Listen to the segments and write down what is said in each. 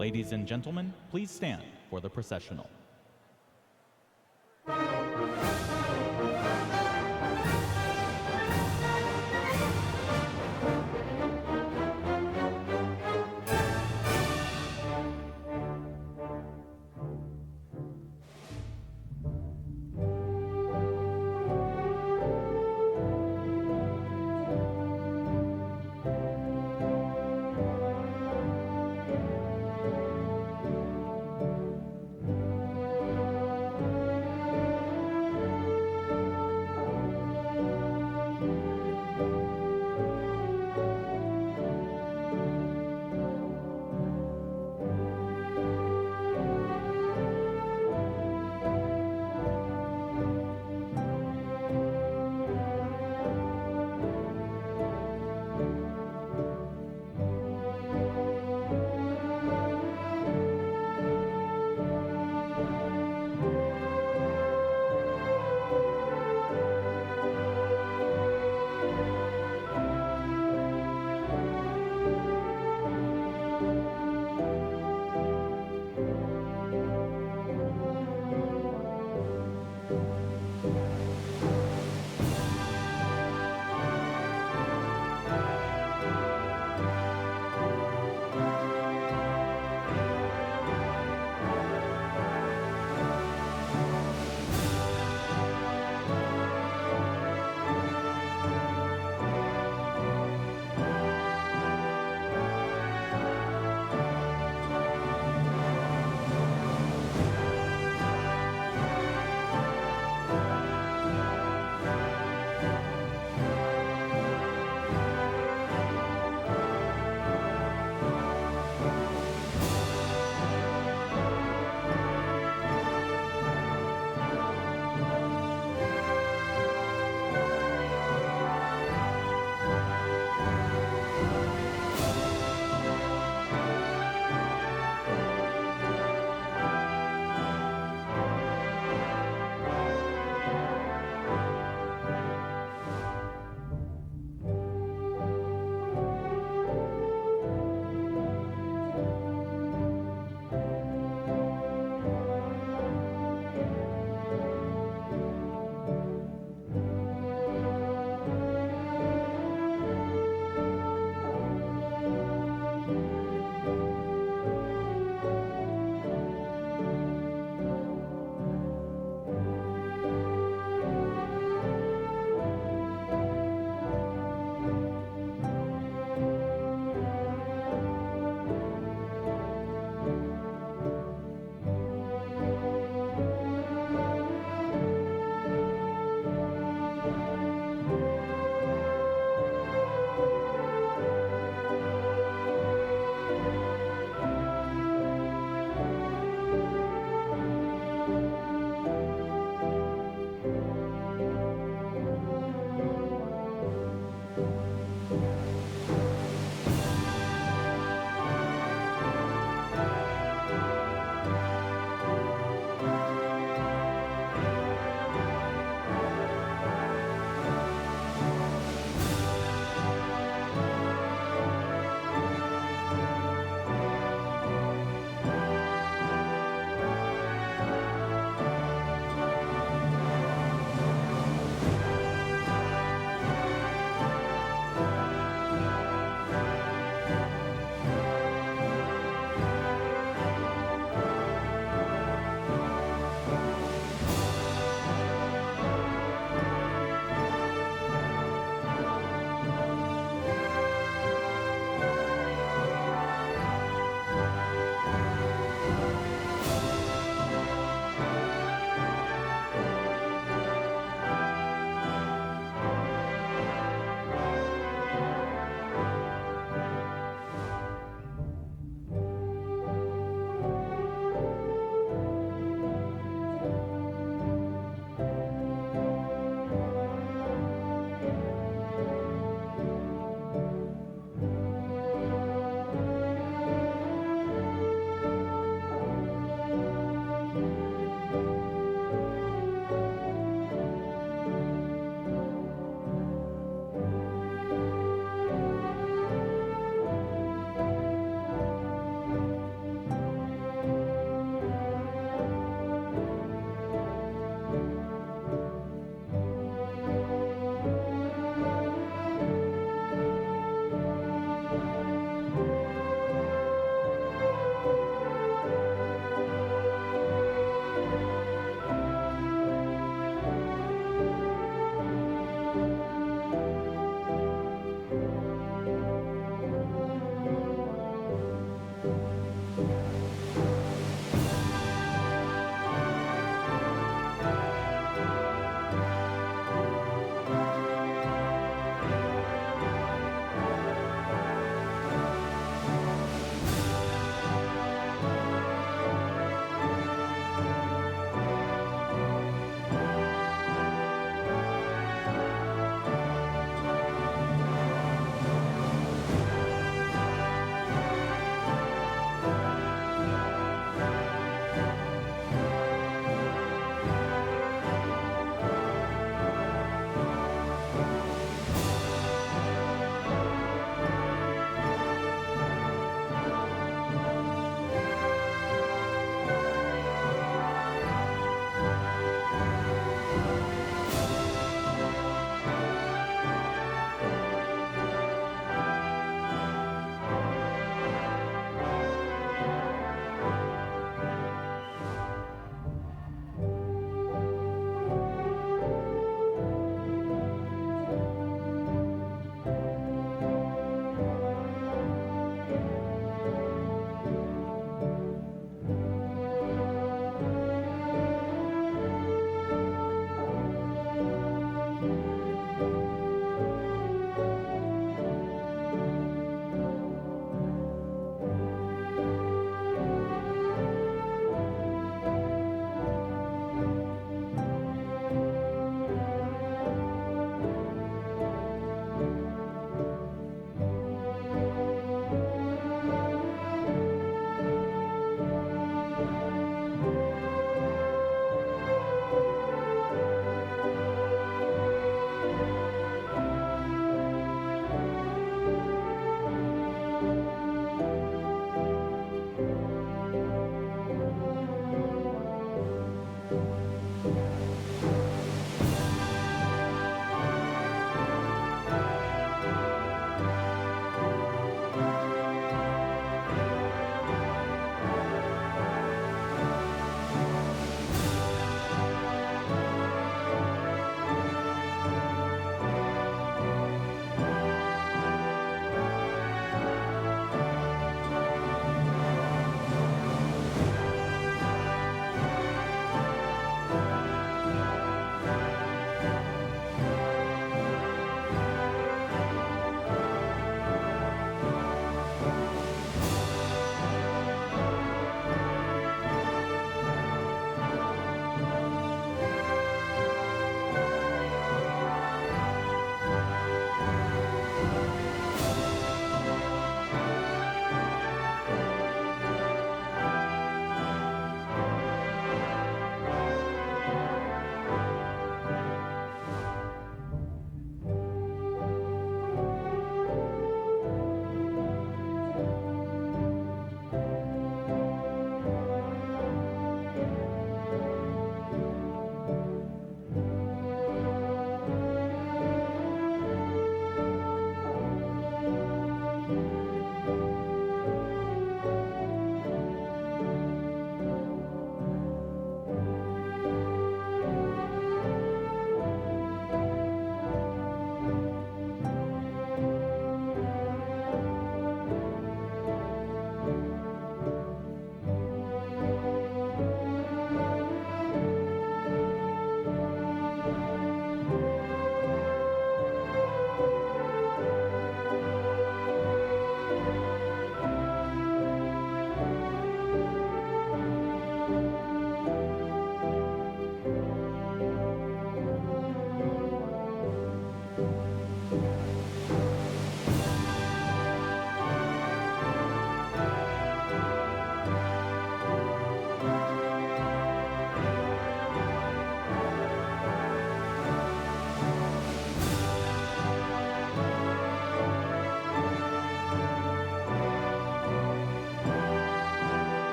Ladies and gentlemen, please stand for the processional.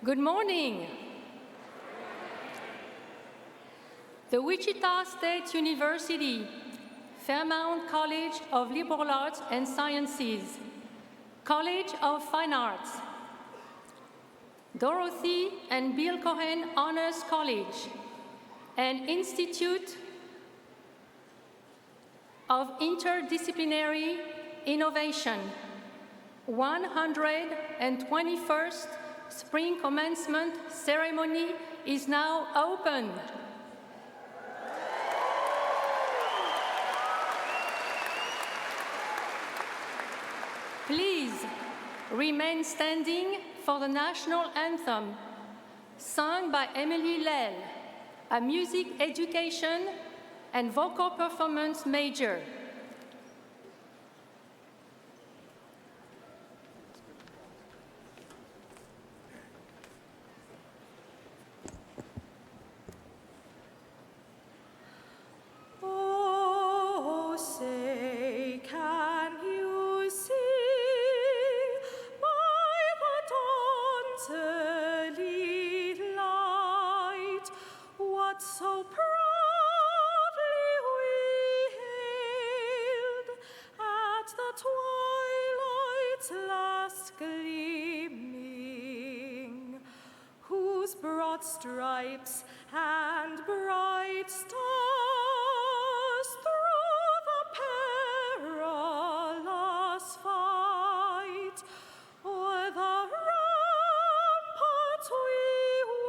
Good morning. The Wichita State University, Fairmount College of Liberal Arts and Sciences, College of Fine Arts, Dorothy and Bill Cohen Honors College, and Institute of Interdisciplinary Innovation, 121st Spring Commencement ceremony is now open. Please remain standing for the national anthem, sung by Emily Lell, a music education and vocal performance major. Stripes and bright stars through the perilous fight. O'er the ramparts we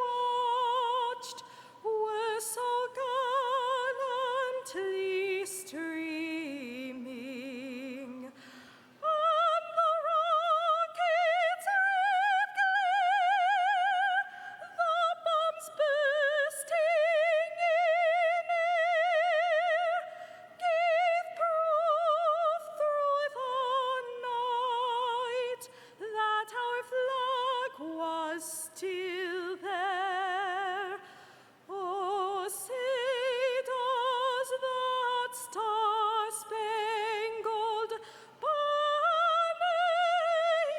watched were so gallantly streaming, and the rockets' red glare, the bombs bursting in air, gave proof through the night that our flag was still there. Oh, say does that star-spangled banner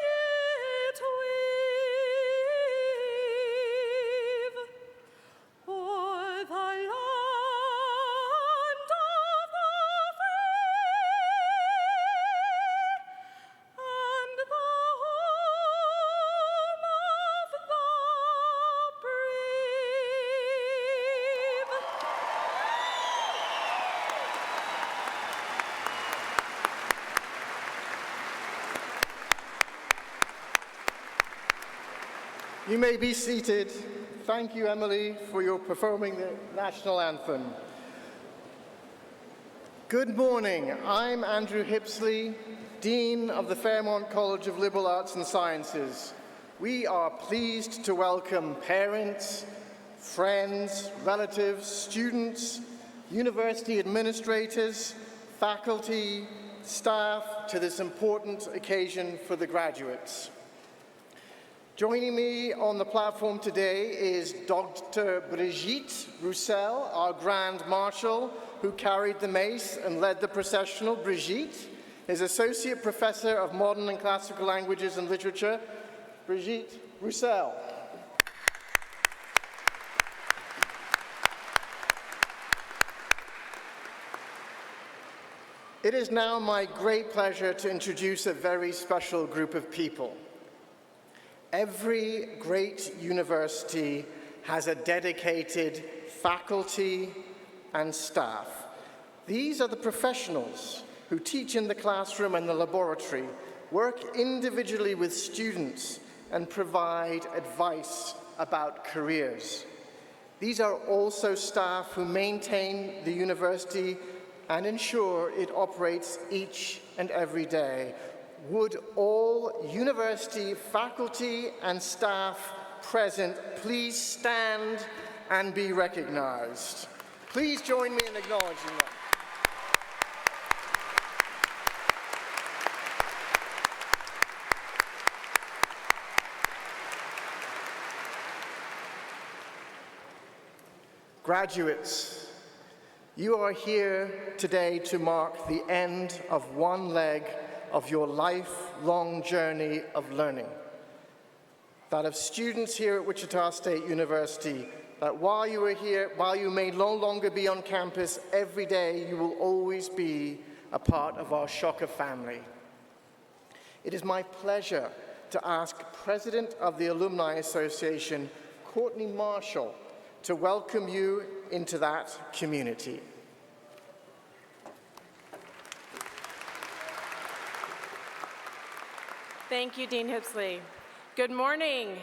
yet wave o'er the land of the free and the home of the brave. You may be seated. Thank you, Emily, for your performing the national anthem. Good morning. I'm Andrew Hipsley, Dean of the Fairmount College of Liberal Arts and Sciences. We are pleased to welcome parents, friends, relatives, students, university administrators, faculty, staff to this important occasion for the graduates. Joining me on the platform today is Dr. Brigitte Roussel, our Grand Marshal, who carried the mace and led the processional. Brigitte is Associate Professor of Modern and Classical Languages and Literature. Brigitte Roussel. It is now my great pleasure to introduce a very special group of people. Every great university has a dedicated faculty and staff. These are the professionals who teach in the classroom and the laboratory, work individually with students, and provide advice about careers. These are also staff who maintain the university and ensure it operates each and every day. Would all university faculty and staff present please stand and be recognized? Please join me in acknowledging them. Graduates, you are here today to mark the end of one leg of your lifelong journey of learning. that of students here at Wichita State University, that while you are here, while you may no longer be on campus every day, you will always be a part of our Shocker family. It is my pleasure to ask President of the Alumni Association, Courtney Marshall, to welcome you into that community. Thank you, Dean Hipsley. Good morning.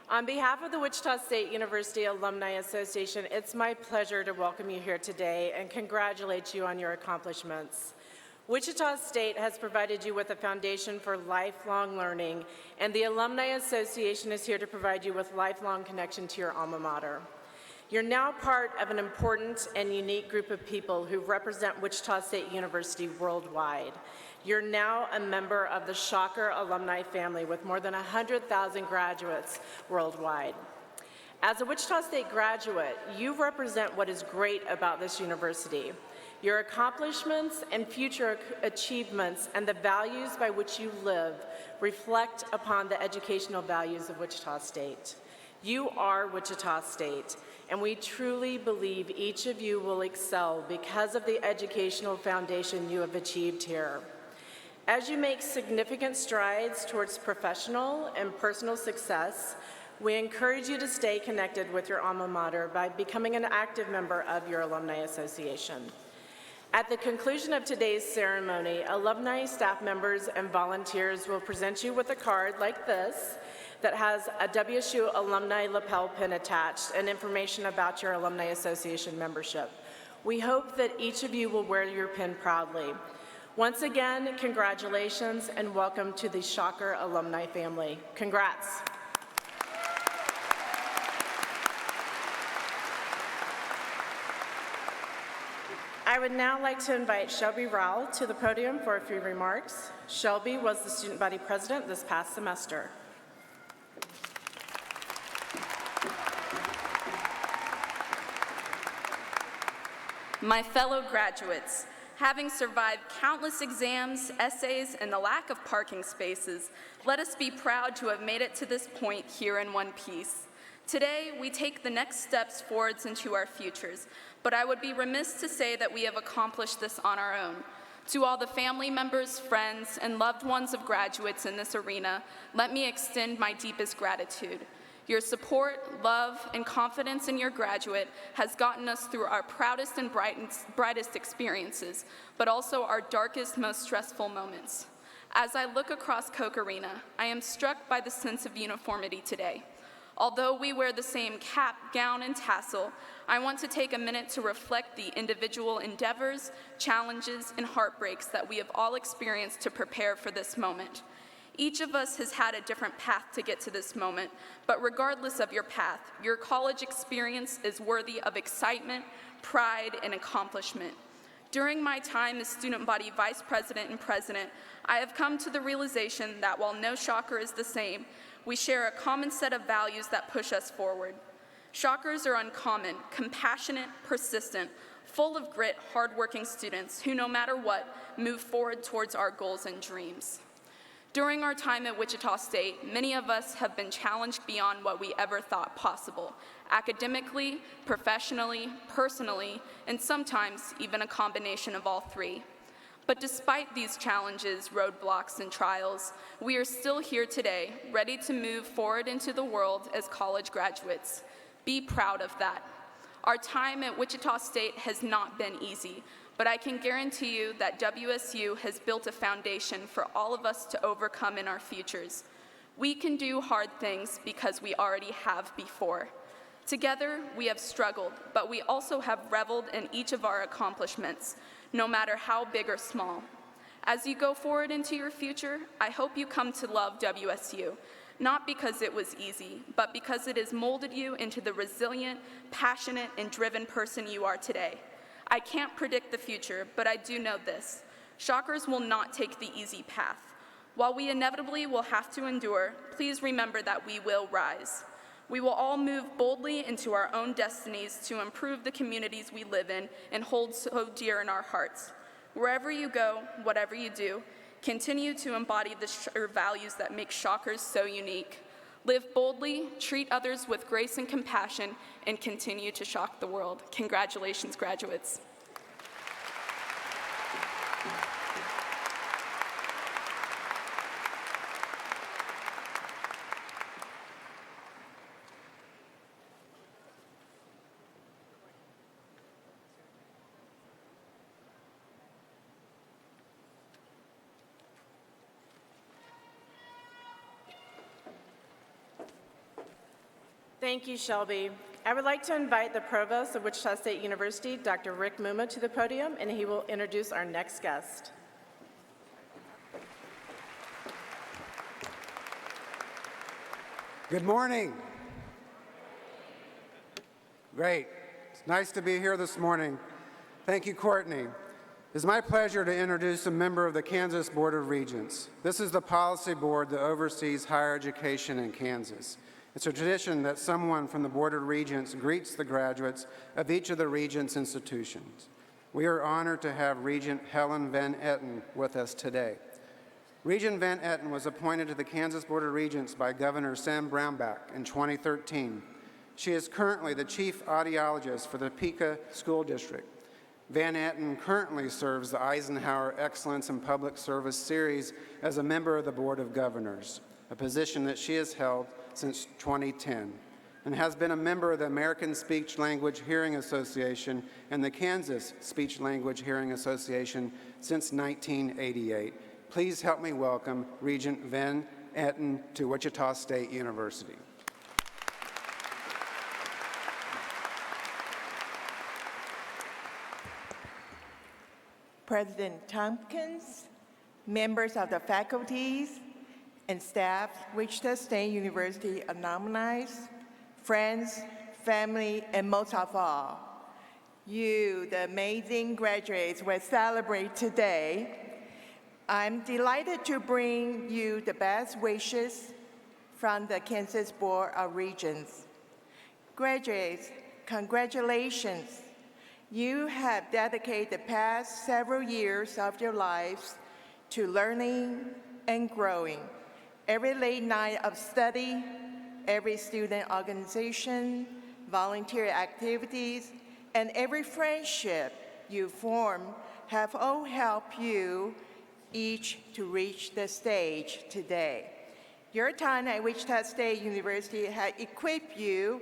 On behalf of the Wichita State University Alumni Association, it's my pleasure to welcome you here today and congratulate you on your accomplishments. Wichita State has provided you with a foundation for lifelong learning, and the Alumni Association is here to provide you with lifelong connection to your alma mater. You're now part of an important and unique group of people who represent Wichita State University worldwide. You're now a member of the Shocker alumni family with more than 100,000 graduates worldwide. As a Wichita State graduate, you represent what is great about this university. Your accomplishments and future achievements and the values by which you live reflect upon the educational values of Wichita State. You are Wichita State, and we truly believe each of you will excel because of the educational foundation you have achieved here. As you make significant strides towards professional and personal success, we encourage you to stay connected with your alma mater by becoming an active member of your Alumni Association. At the conclusion of today's ceremony, alumni, staff members, and volunteers will present you with a card like this that has a WSU alumni lapel pin attached and information about your Alumni Association membership. We hope that each of you will wear your pin proudly. Once again, congratulations and welcome to the Shocker alumni family. Congrats. I would now like to invite Shelby Rowell to the podium for a few remarks. Shelby was the student body president this past semester. My fellow graduates, having survived countless exams, essays, and the lack of parking spaces, let us be proud to have made it to this point here in one piece. Today, we take the next steps forwards into our futures, but I would be remiss to say that we have accomplished this on our own. To all the family members, friends, and loved ones of graduates in this arena, let me extend my deepest gratitude. Your support, love, and confidence in your graduate has gotten us through our proudest and brightest experiences, but also our darkest, most stressful moments. As I look across Koch Arena, I am struck by the sense of uniformity today. Although we wear the same cap, gown, and tassel, I want to take a minute to reflect the individual endeavors, challenges, and heartbreaks that we have all experienced to prepare for this moment. Each of us has had a different path to get to this moment, but regardless of your path, your college experience is worthy of excitement, pride, and accomplishment. During my time as student body vice president and president, I have come to the realization that while no Shocker is the same, we share a common set of values that push us forward. Shockers are uncommon, compassionate, persistent, full of grit, hardworking students who, no matter what, move forward towards our goals and dreams. During our time at Wichita State, many of us have been challenged beyond what we ever thought possible, academically, professionally, personally, and sometimes even a combination of all three. But despite these challenges, roadblocks, and trials, we are still here today, ready to move forward into the world as college graduates. Be proud of that. Our time at Wichita State has not been easy, but I can guarantee you that WSU has built a foundation for all of us to overcome in our futures. We can do hard things because we already have before. Together, we have struggled, but we also have reveled in each of our accomplishments, no matter how big or small. As you go forward into your future, I hope you come to love WSU, not because it was easy, but because it has molded you into the resilient, passionate, and driven person you are today. I can't predict the future, but I do know this. Shockers will not take the easy path. While we inevitably will have to endure, please remember that we will rise. We will all move boldly into our own destinies to improve the communities we live in and hold so dear in our hearts. Wherever you go, whatever you do, continue to embody the values that make Shockers so unique. Live boldly, treat others with grace and compassion, and continue to shock the world. Congratulations, graduates. Thank you, Shelby. I would like to invite the Provost of Wichita State University, Dr. Rick Muma, to the podium, and he will introduce our next guest. Good morning. Great. It's nice to be here this morning. Thank you, Courtney. It's my pleasure to introduce a member of the Kansas Board of Regents. This is the policy board that oversees higher education in Kansas. It's a tradition that someone from the Board of Regents greets the graduates of each of the Regents institutions. We are honored to have Regent Helen Van Etten with us today. Regent Van Etten was appointed to the Kansas Board of Regents by Governor Sam Brownback in 2013. She is currently the Chief Audiologist for the Topeka School District. Van Etten currently serves the Eisenhower Excellence in Public Service Series as a member of the Board of Governors, a position that she has held since 2010, and has been a member of the American Speech Language Hearing Association and the Kansas Speech Language Hearing Association since 1988. Please help me welcome Regent Van Etten to Wichita State University. President Tompkins, members of the faculties and staff, Wichita State University alumni, friends, family, and most of all, you, the amazing graduates we celebrate today. I'm delighted to bring you the best wishes from the Kansas Board of Regents. Graduates, congratulations. You have dedicated the past several years of your lives to learning and growing. Every late night of study, every student organization, volunteer activities, and every friendship you form have all helped you each to reach the stage today. Your time at Wichita State University has equipped you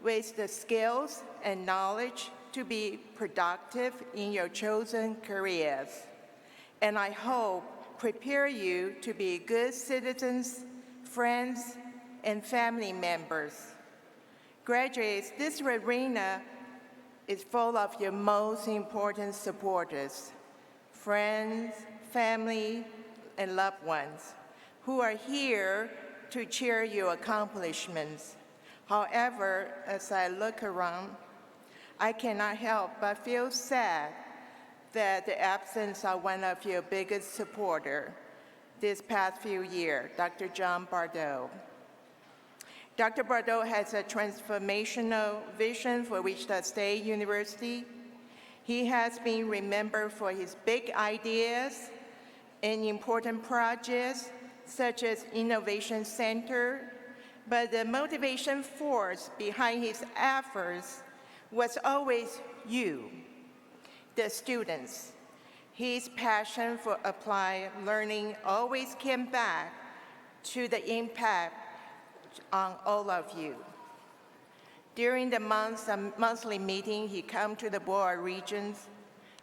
with the skills and knowledge to be productive in your chosen careers, and I hope prepare you to be good citizens, friends, and family members. Graduates, this arena is full of your most important supporters, friends, family, and loved ones who are here to cheer your accomplishments. However, as I look around, I cannot help but feel sad that the absence of one of your biggest supporters this past few years, Dr. John Bardo. Dr. Bardo has a transformational vision for Wichita State University. He has been remembered for his big ideas and important projects such as Innovation Center, but the motivation force behind his efforts was always you, the students. His passion for applied learning always came back to the impact on all of you. During the monthly meeting, he come to the Board of Regents.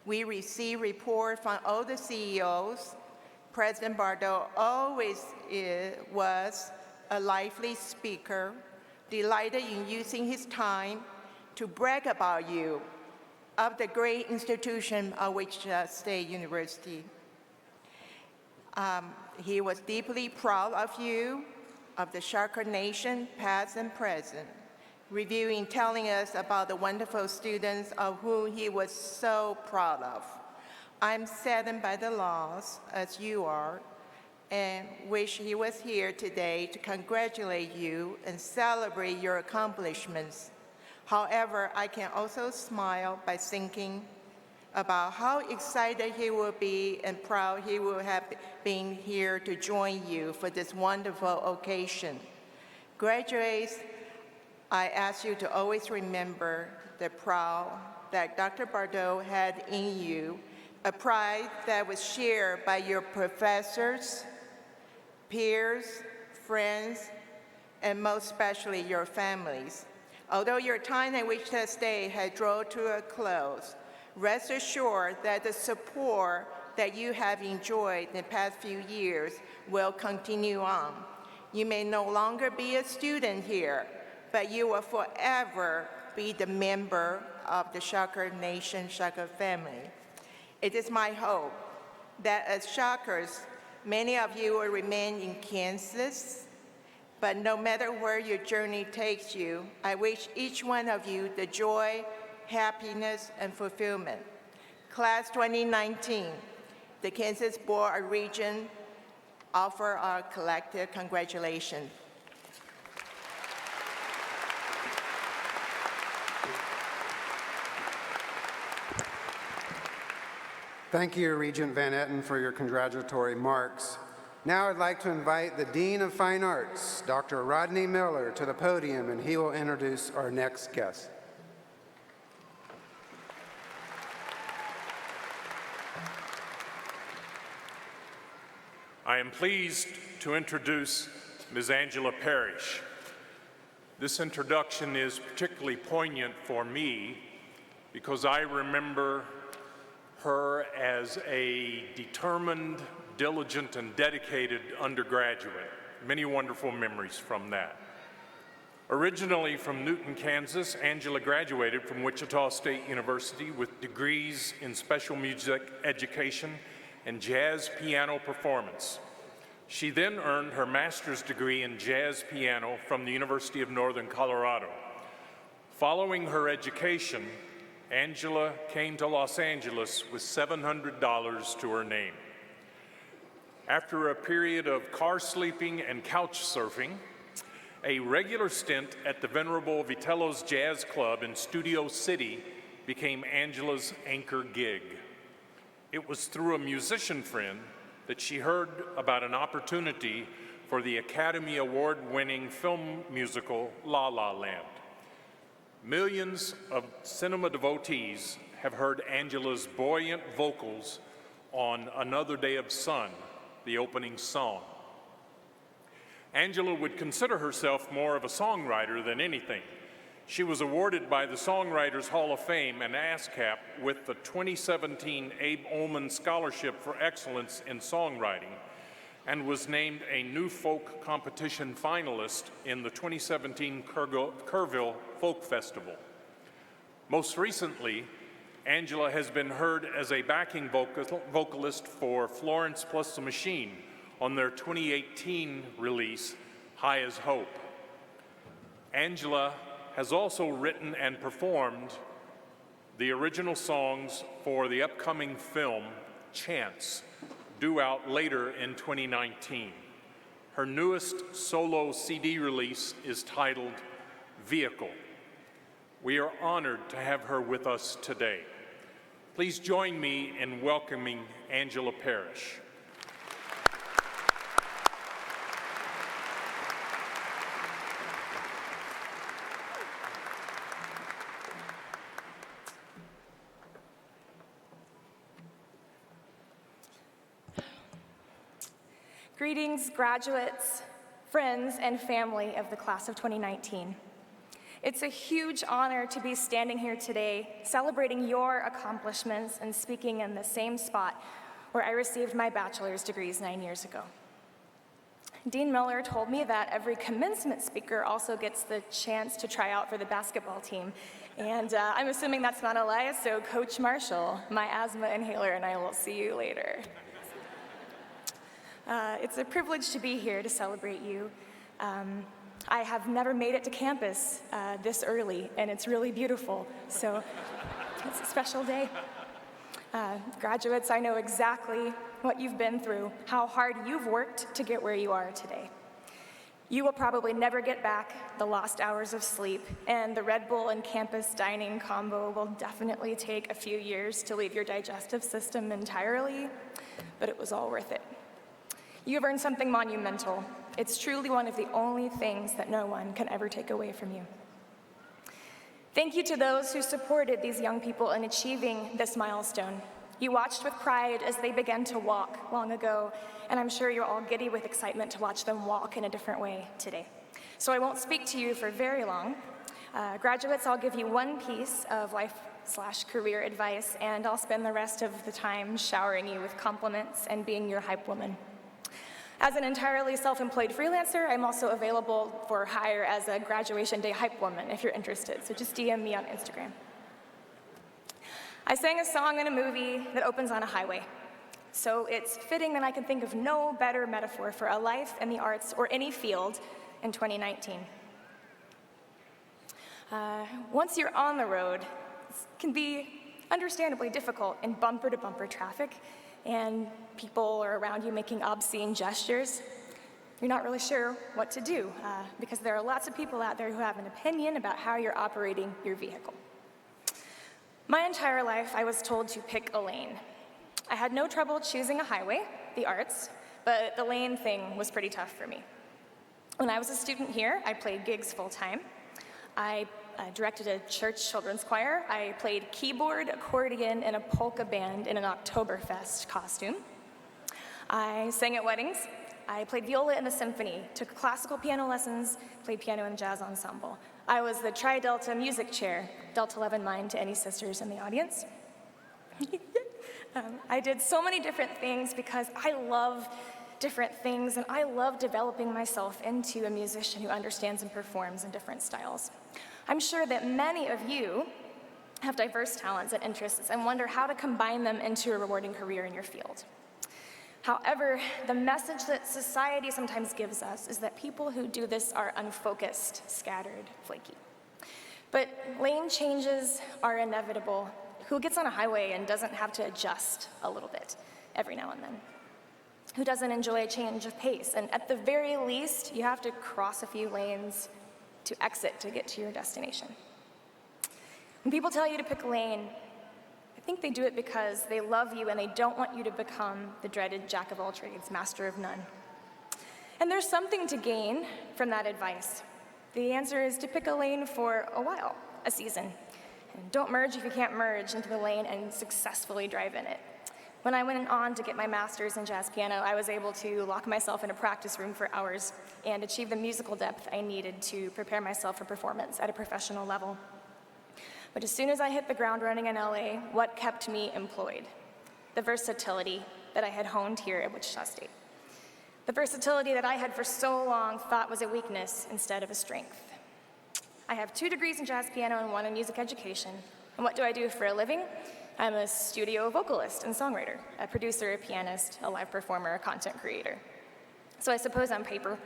We receive reports from all the CEOs. President Bardo always was a lively speaker, delighted in using his time to brag about you, of the great institution of Wichita State University. He was deeply proud of you, of the Sharker Nation, past and present, reviewing, telling us about the wonderful students of whom he was so proud of. I'm saddened by the loss, as you are, and wish he was here today to congratulate you and celebrate your accomplishments. However, I can also smile by thinking about how excited he will be and proud he will have been here to join you for this wonderful occasion. Graduates, I ask you to always remember the pride that Dr. Bardot had in you, a pride that was shared by your professors, peers, friends, and most especially your families. Although your time at Wichita State had drawn to a close, rest assured that the support that you have enjoyed in the past few years will continue on. You may no longer be a student here, but you will forever be the member of the Shocker Nation, Shocker family. It is my hope that as Shockers, many of you will remain in Kansas, but no matter where your journey takes you, I wish each one of you the joy, happiness, and fulfillment. Class 2019, the Kansas Board of Regents offer our collective congratulations. Thank you, Regent Van Etten, for your congratulatory marks. Now I'd like to invite the Dean of Fine Arts, Dr. Rodney Miller, to the podium, and he will introduce our next guest. I am pleased to introduce Ms. Angela Parrish. This introduction is particularly poignant for me because I remember her as a determined, diligent, and dedicated undergraduate. Many wonderful memories from that. Originally from Newton, Kansas, Angela graduated from Wichita State University with degrees in special music education and jazz piano performance. She then earned her master's degree in jazz piano from the University of Northern Colorado. Following her education, Angela came to Los Angeles with $700 to her name. After a period of car sleeping and couch surfing, a regular stint at the venerable Vitello's Jazz Club in Studio City became Angela's anchor gig. It was through a musician friend that she heard about an opportunity for the Academy Award-winning film musical La La Land. Millions of cinema devotees have heard Angela's buoyant vocals on Another Day of Sun, the opening song. Angela would consider herself more of a songwriter than anything. She was awarded by the Songwriters Hall of Fame and ASCAP with the 2017 Abe Ullman Scholarship for Excellence in Songwriting and was named a New Folk Competition finalist in the 2017 Kerrville Folk Festival. Most recently, Angela has been heard as a backing vocalist for Florence Plus the Machine on their 2018 release, High as Hope. Angela has also written and performed the original songs for the upcoming film, Chance, due out later in 2019. Her newest solo CD release is titled Vehicle. We are honored to have her with us today. Please join me in welcoming Angela Parrish. Greetings, graduates, friends, and family of the class of 2019. It's a huge honor to be standing here today, celebrating your accomplishments and speaking in the same spot where I received my bachelor's degrees 9 years ago. Dean Miller told me that every commencement speaker also gets the chance to try out for the basketball team, and I'm assuming that's not a lie, so Coach Marshall, my asthma inhaler, and I will see you later. It's a privilege to be here to celebrate you. I have never made it to campus this early, and it's really beautiful, so it's a special day. Graduates, I know exactly what you've been through, how hard you've worked to get where you are today. You will probably never get back the lost hours of sleep, and the Red Bull and campus dining combo will definitely take a few years to leave your digestive system entirely, but it was all worth it. You have earned something monumental, It's truly one of the only things that no one can ever take away from you. Thank you to those who supported these young people in achieving this milestone. You watched with pride as they began to walk long ago, and I'm sure you're all giddy with excitement to watch them walk in a different way today. So I won't speak to you for very long. Graduates, I'll give you one piece of life/career advice, and I'll spend the rest of the time showering you with compliments and being your hype woman. As an entirely self-employed freelancer, I'm also available for hire as a graduation day hype woman if you're interested, so just DM me on Instagram. I sang a song in a movie that opens on a highway, so it's fitting that I can think of no better metaphor for a life in the arts or any field in 2019. Once you're on the road, it can be understandably difficult in bumper-to-bumper traffic, and people are around you making obscene gestures. You're not really sure what to do because there are lots of people out there who have an opinion about how you're operating your vehicle. My entire life, I was told to pick a lane. I had no trouble choosing a highway, the arts, but the lane thing was pretty tough for me. When I was a student here, I played gigs full-time. I directed a church children's choir. I played keyboard, accordion, in a polka band in an Oktoberfest costume. I sang at weddings. I played viola in the symphony, took classical piano lessons, played piano in jazz ensemble. I was the Tri-Delta music chair, Delta 11 mine to any sisters in the audience. I did so many different things because I love different things, and I love developing myself into a musician who understands and performs in different styles. I'm sure that many of you have diverse talents and interests and wonder how to combine them into a rewarding career in your field. However, the message that society sometimes gives us is that people who do this are unfocused, scattered, flaky. But lane changes are inevitable. Who gets on a highway and doesn't have to adjust a little bit every now and then? Who doesn't enjoy a change of pace? And at the very least, you have to cross a few lanes to exit to get to your destination. When people tell you to pick a lane, I think they do it because they love you and they don't want you to become the dreaded jack of all trades, master of none. And there's something to gain from that advice. The answer is to pick a lane for a while, a season. And don't merge if you can't merge into the lane and successfully drive in it. When I went on to get my master's in jazz piano, I was able to lock myself in a practice room for hours and achieve the musical depth I needed to prepare myself for performance at a professional level. But as soon as I hit the ground running in LA, what kept me employed? The versatility that I had honed here at Wichita State. The versatility that I had for so long thought was a weakness instead of a strength. I have 2 degrees in jazz piano and 1 in music education. And what do I do for a living? I'm a studio vocalist and songwriter, a producer, a pianist, a live performer, a content creator. So I suppose on paper,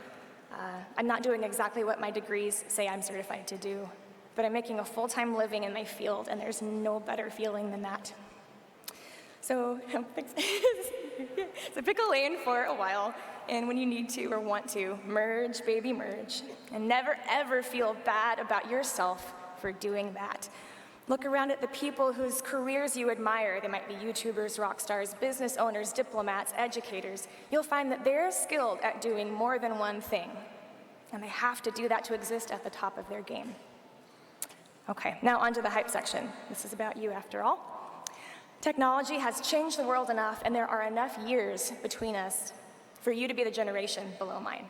I'm not doing exactly what my degrees say I'm certified to do, but I'm making a full-time living in my field, and there's no better feeling than that. So, so pick a lane for a while, and when you need to or want to, merge, baby, merge. And never, ever feel bad about yourself for doing that. Look around at the people whose careers you admire. They might be YouTubers, rock stars, business owners, diplomats, educators. You'll find that they're skilled at doing more than one thing, and they have to do that to exist at the top of their game. Okay, now onto the hype section. This is about you after all. Technology has changed the world enough, and there are enough years between us for you to be the generation below mine.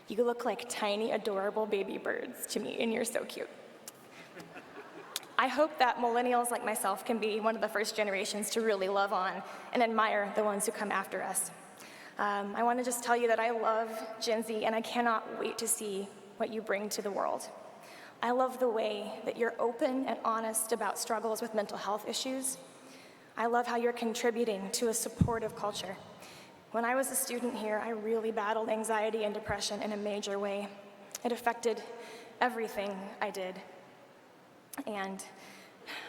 You look like tiny, adorable baby birds to me, and you're so cute. I hope that millennials like myself can be one of the first generations to really love on and admire the ones who come after us. I want to just tell you that I love Gen Z, and I cannot wait to see what you bring to the world. I love the way that you're open and honest about struggles with mental health issues. I love how you're contributing to a supportive culture. When I was a student here, I really battled anxiety and depression in a major way. It affected everything I did. And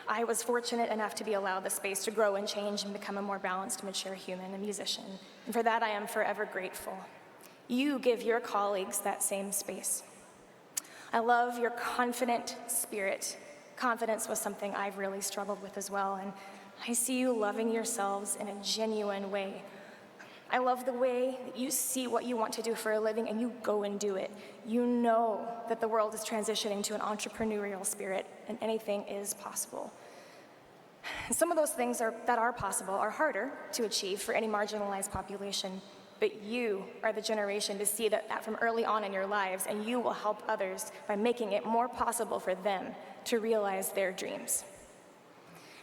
I was fortunate enough to be allowed the space to grow and change and become a more balanced, mature human and musician. And for that, I am forever grateful. You give your colleagues that same space. I love your confident spirit. Confidence was something I've really struggled with as well, and I see you loving yourselves in a genuine way. I love the way that you see what you want to do for a living and you go and do it. You know that the world is transitioning to an entrepreneurial spirit and anything is possible. And some of those things that are possible are harder to achieve for any marginalized population, but you are the generation to see that from early on in your lives, and you will help others by making it more possible for them to realize their dreams.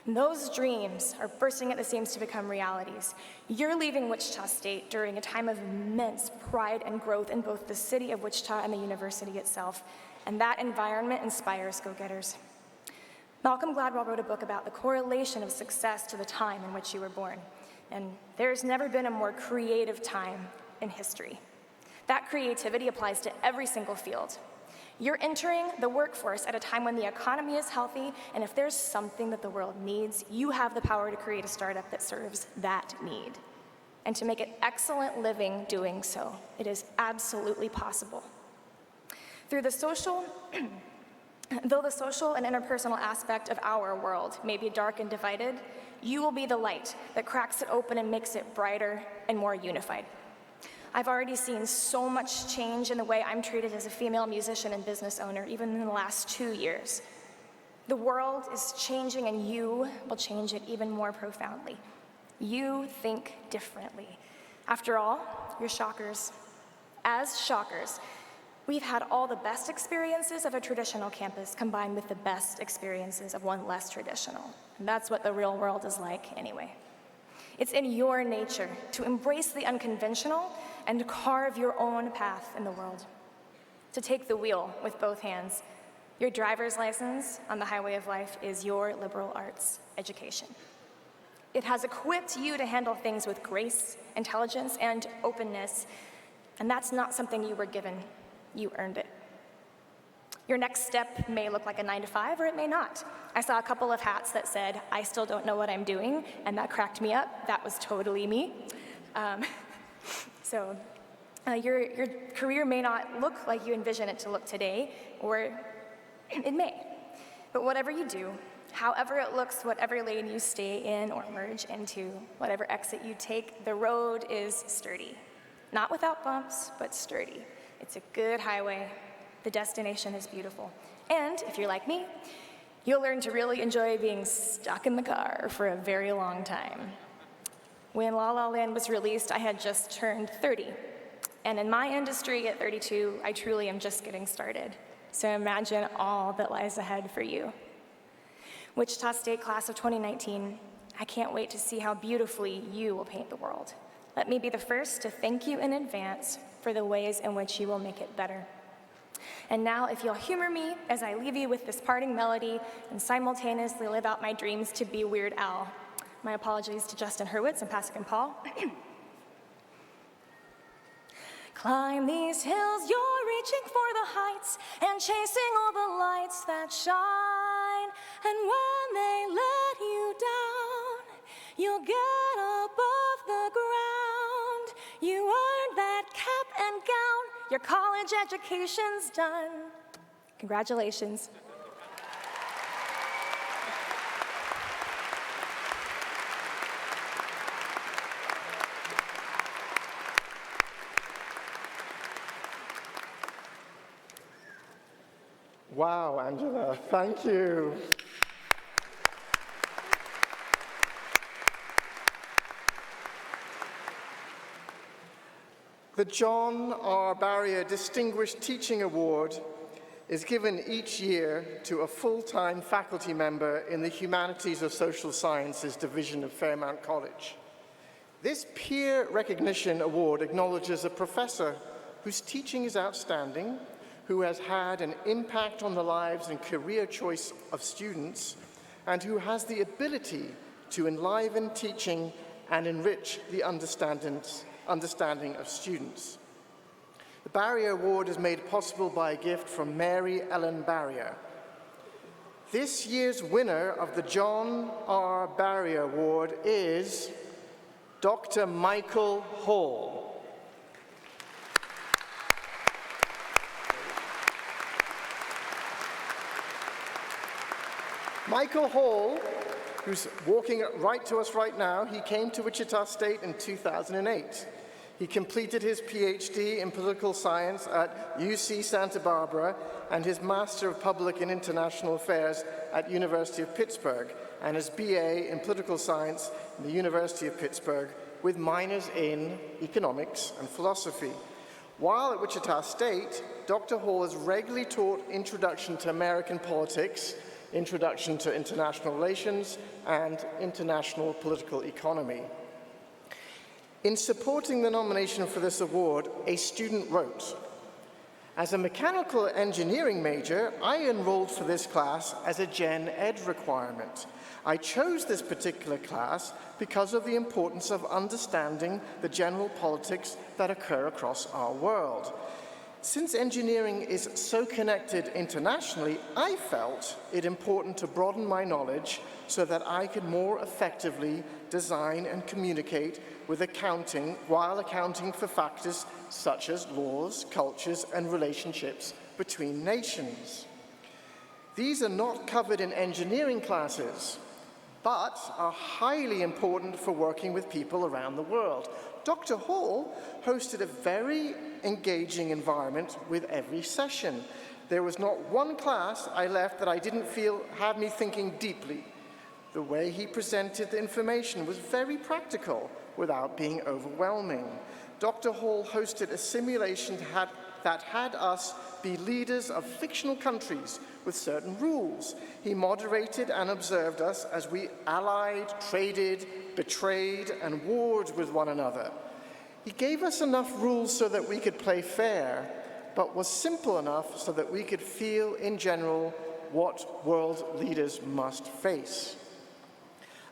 And those dreams are bursting at the seams to become realities. You're leaving Wichita State during a time of immense pride and growth in both the city of Wichita and the university itself, and that environment inspires go-getters. Malcolm Gladwell wrote a book about the correlation of success to the time in which you were born, and there's never been a more creative time in history. That creativity applies to every single field. You're entering the workforce at a time when the economy is healthy, and if there's something that the world needs, you have the power to create a startup that serves that need, and to make an excellent living doing so. It is absolutely possible. Though the social and interpersonal aspect of our world may be dark and divided, you will be the light that cracks it open and makes it brighter and more unified. I've already seen so much change in the way I'm treated as a female musician and business owner, even in the last 2 years. The world is changing, and you will change it even more profoundly. You think differently. After all, you're shockers. As shockers, we've had all the best experiences of a traditional campus combined with the best experiences of one less traditional. And that's what the real world is like anyway. It's in your nature to embrace the unconventional and carve your own path in the world. To take the wheel with both hands. Your driver's license on the highway of life is your liberal arts education. It has equipped you to handle things with grace, intelligence, and openness, and that's not something you were given. You earned it. Your next step may look like a 9-to-5, or it may not. I saw a couple of hats that said, "I still don't know what I'm doing," and that cracked me up. That was totally me. Your career may not look like you envision it to look today, or it may. But whatever you do, however it looks, whatever lane you stay in or merge into, whatever exit you take, the road is sturdy. Not without bumps, but sturdy. It's a good highway. The destination is beautiful. And if you're like me, you'll learn to really enjoy being stuck in the car for a very long time. When La La Land was released, I had just turned 30. And in my industry at 32, I truly am just getting started. So imagine all that lies ahead for you. Wichita State class of 2019, I can't wait to see how beautifully you will paint the world. Let me be the first to thank you in advance for the ways in which you will make it better. And now, if you'll humor me as I leave you with this parting melody and simultaneously live out my dreams to be Weird Al. My apologies to Justin Hurwitz and Pasek and Paul. Climb these hills, you're reaching for the heights and chasing all the lights that shine. And when they let you down, you'll get above the ground. You earned that cap and gown. Your college education's done. Congratulations. Wow, Angela, thank you. The John R. Barrier Distinguished Teaching Award is given each year to a full-time faculty member in the Humanities or Social Sciences Division of Fairmount College. This peer recognition award acknowledges a professor whose teaching is outstanding, who has had an impact on the lives and career choice of students, and who has the ability to enliven teaching and enrich the understanding of students. The Barrier Award is made possible by a gift from Mary Ellen Barrier. This year's winner of the John R. Barrier Award is Dr. Michael Hall. Michael Hall who's walking right to us right now. He came to Wichita State in 2008. He completed his PhD in political science at UC Santa Barbara and his Master of Public and International Affairs at University of Pittsburgh and his BA in political science in the University of Pittsburgh with minors in economics and philosophy. While at Wichita State, Dr. Hall has regularly taught Introduction to American Politics, Introduction to International Relations, and International Political Economy. In supporting the nomination for this award, a student wrote, "As a mechanical engineering major, I enrolled for this class as a Gen Ed requirement. I chose this particular class because of the importance of understanding the general politics that occur across our world. Since engineering is so connected internationally, I felt it important to broaden my knowledge so that I could more effectively design and communicate with accounting while accounting for factors such as laws, cultures, and relationships between nations. These are not covered in engineering classes, but are highly important for working with people around the world. Dr. Hall hosted a very engaging environment with every session. There was not one class I left that I didn't feel had me thinking deeply. The way he presented the information was very practical without being overwhelming. Dr. Hall hosted a simulation that had us be leaders of fictional countries with certain rules. He moderated and observed us as we allied, traded, betrayed, and warred with one another. He gave us enough rules so that we could play fair, but was simple enough so that we could feel in general what world leaders must face."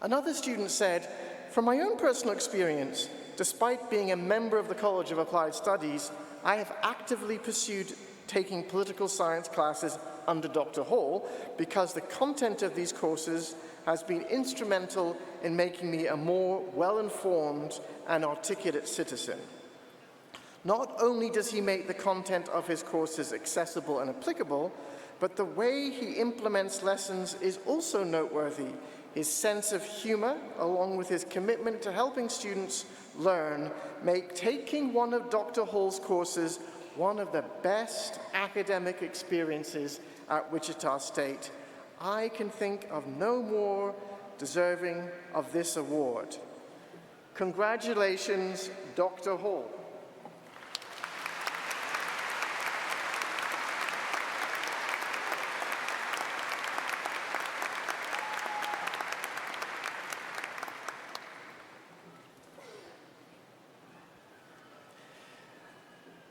Another student said, "From my own personal experience, despite being a member of the College of Applied Studies, I have actively pursued taking political science classes under Dr. Hall because the content of these courses has been instrumental in making me a more well-informed and articulate citizen. Not only does he make the content of his courses accessible and applicable, but the way he implements lessons is also noteworthy. His sense of humor, along with his commitment to helping students learn, make taking one of Dr. Hall's courses one of the best academic experiences at Wichita State. I can think of no more deserving of this award. Congratulations, Dr. Hall."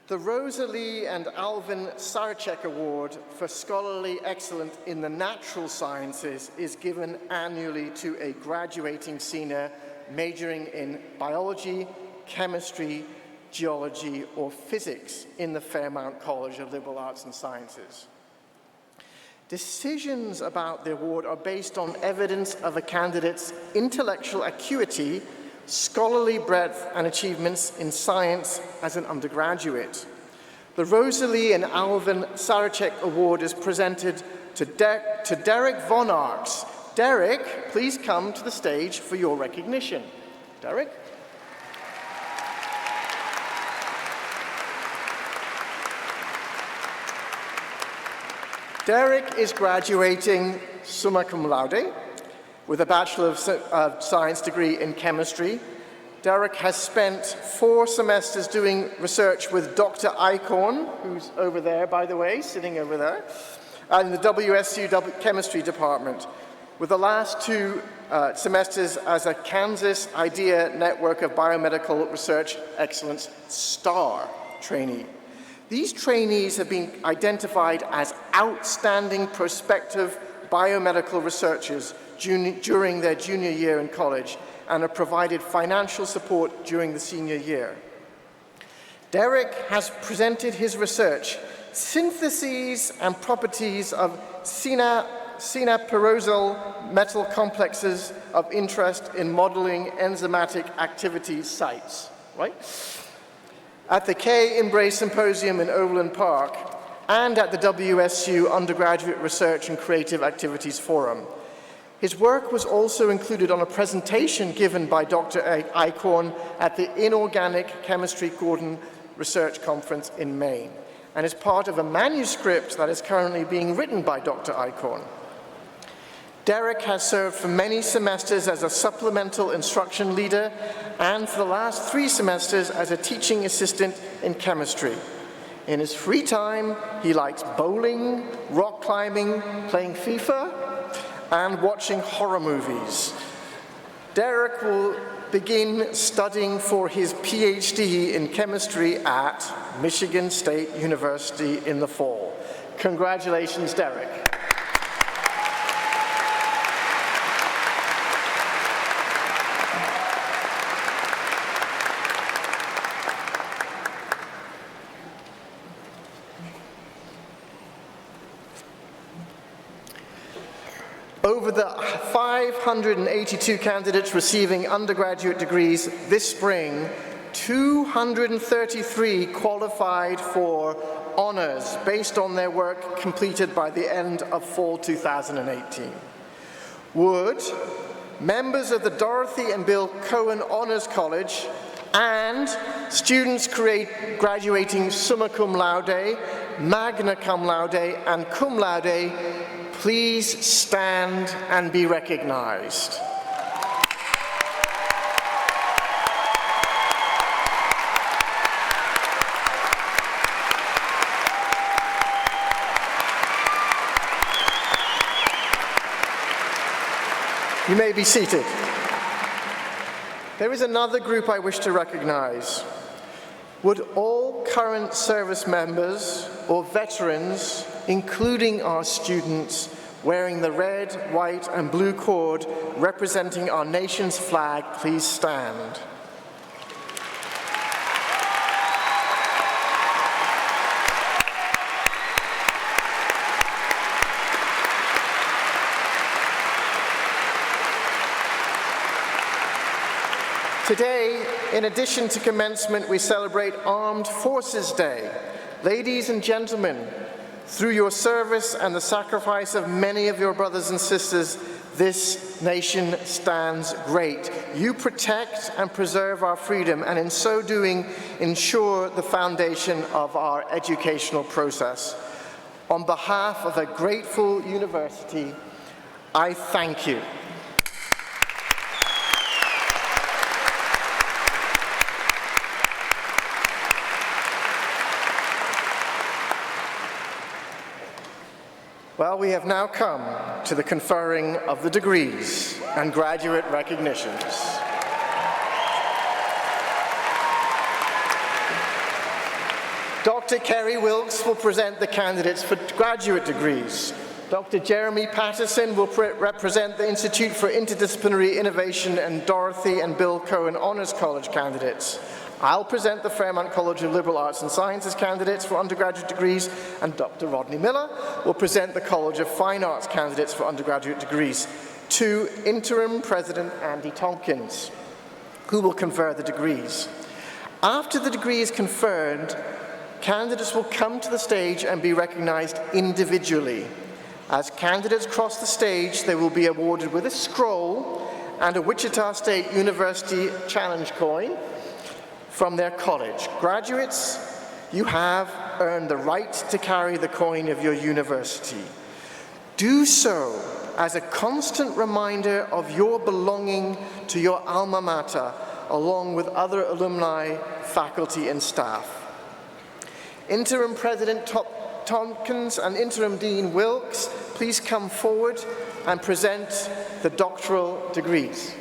The Rosalie and Alvin Sarachek Award for Scholarly Excellence in the Natural Sciences is given annually to a graduating senior majoring in biology, chemistry, geology, or physics in the Fairmount College of Liberal Arts and Sciences. Decisions about the award are based on evidence of a candidate's intellectual acuity, scholarly breadth, and achievements in science as an undergraduate. The Rosalie and Alvin Sarachek Award is presented to Derek Von Arx. Derek, please come to the stage for your recognition. Derek? Derek is graduating summa cum laude with a Bachelor of Science degree in chemistry. Derek has spent 4 semesters doing research with Dr. Eichhorn, who's over there, by the way, sitting over there, in the WSU chemistry department, with the last 2 semesters as a Kansas Idea Network of Biomedical Research Excellence STAR trainee. These trainees have been identified as outstanding prospective biomedical researchers during their junior year in college and are provided financial support during the senior year. Derek has presented his research, Syntheses and Properties of Cynapyrosyl Metal Complexes of Interest in Modeling Enzymatic Activity Sites, right? At the K. Imbrace Symposium in Overland Park and at the WSU Undergraduate Research and Creative Activities Forum. His work was also included on a presentation given by Dr. Eichhorn at the Inorganic Chemistry Gordon Research Conference in Maine, and is part of a manuscript that is currently being written by Dr. Eichhorn. Derek has served for many semesters as a supplemental instruction leader and for the last 3 semesters as a teaching assistant in chemistry. In his free time, he likes bowling, rock climbing, playing FIFA, and watching horror movies. Derek will begin studying for his PhD in chemistry at Michigan State University in the fall. Congratulations, Derek. Over the 582 candidates receiving undergraduate degrees this spring, 233 qualified for honors based on their work completed by the end of fall 2018. Would members of the Dorothy and Bill Cohen Honors College and students graduating summa cum laude, magna cum laude, and cum laude please stand and be recognized. You may be seated. There is another group I wish to recognize. Would all current service members or veterans, including our students, wearing the red, white, and blue cord representing our nation's flag, please stand. Today, in addition to commencement, we celebrate Armed Forces Day. Ladies and gentlemen, through your service and the sacrifice of many of your brothers and sisters, this nation stands great. You protect and preserve our freedom, and in so doing, ensure the foundation of our educational process. On behalf of a grateful university, I thank you. Well, we have now come to the conferring of the degrees and graduate recognitions. Dr. Kerry Wilkes will present the candidates for graduate degrees. Dr. Jeremy Patterson will represent the Institute for Interdisciplinary Innovation and Dorothy and Bill Cohen Honors College candidates. I'll present the Fairmount College of Liberal Arts and Sciences candidates for undergraduate degrees, and Dr. Rodney Miller will present the College of Fine Arts candidates for undergraduate degrees to Interim President Andy Tompkins, who will confer the degrees. After the degree is conferred, candidates will come to the stage and be recognized individually. As candidates cross the stage, they will be awarded with a scroll and a Wichita State University Challenge coin from their college. Graduates, you have earned the right to carry the coin of your university. Do so as a constant reminder of your belonging to your alma mater, along with other alumni, faculty, and staff. Interim President Tompkins and Interim Dean Wilkes, please come forward and present the doctoral degrees.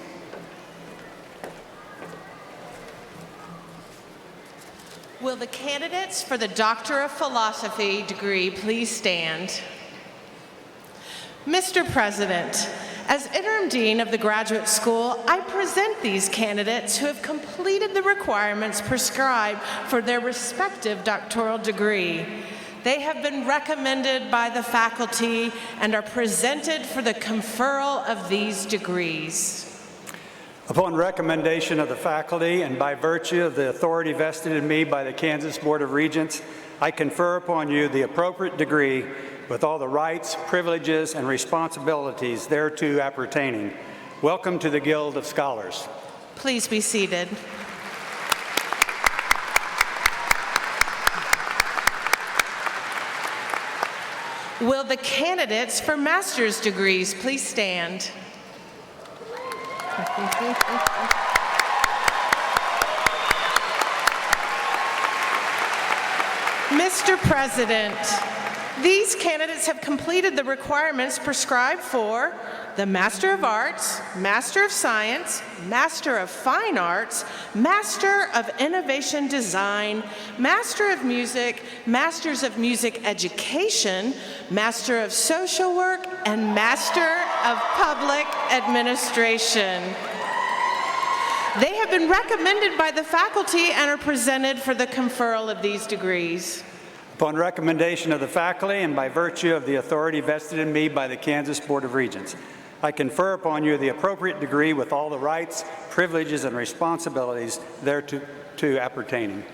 Will the candidates for the Doctor of Philosophy degree please stand? Mr. President, as Interim Dean of the Graduate School, I present these candidates who have completed the requirements prescribed for their respective doctoral degree. They have been recommended by the faculty and are presented for the conferral of these degrees. Upon recommendation of the faculty and by virtue of the authority vested in me by the Kansas Board of Regents, I confer upon you the appropriate degree with all the rights, privileges, and responsibilities thereto appertaining. Welcome to the Guild of Scholars. Please be seated. Will the candidates for master's degrees please stand? Mr. President, these candidates have completed the requirements prescribed for the Master of Arts, Master of Science, Master of Fine Arts, Master of Innovation Design, Master of Music, Masters of Music Education, Master of Social Work, and Master of Public Administration. They have been recommended by the faculty and are presented for the conferral of these degrees. Upon recommendation of the faculty and by virtue of the authority vested in me by the Kansas Board of Regents, I confer upon you the appropriate degree with all the rights, privileges, and responsibilities thereto appertaining.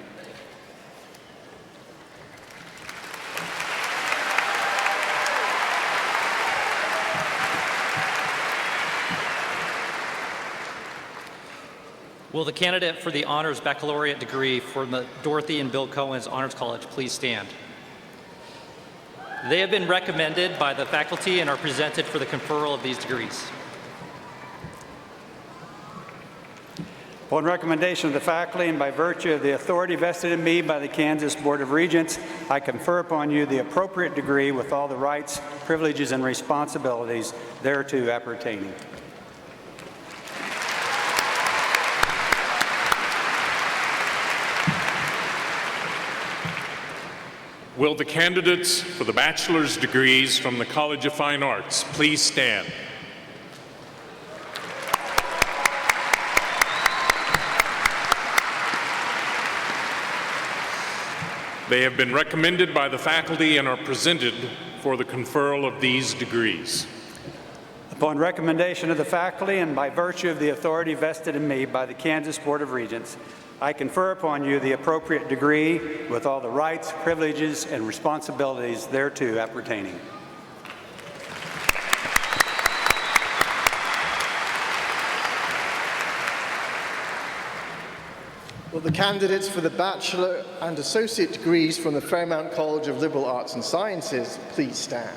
Will the candidate for the Honors Baccalaureate degree from the Dorothy and Bill Cohen's Honors College please stand? They have been recommended by the faculty and are presented for the conferral of these degrees. Upon recommendation of the faculty and by virtue of the authority vested in me by the Kansas Board of Regents, I confer upon you the appropriate degree with all the rights, privileges, and responsibilities thereto appertaining. Will the candidates for the bachelor's degrees from the College of Fine Arts please stand? They have been recommended by the faculty and are presented for the conferral of these degrees. Upon recommendation of the faculty and by virtue of the authority vested in me by the Kansas Board of Regents, I confer upon you the appropriate degree with all the rights, privileges, and responsibilities thereto appertaining. Will the candidates for the bachelor and associate degrees from the Fairmount College of Liberal Arts and Sciences please stand?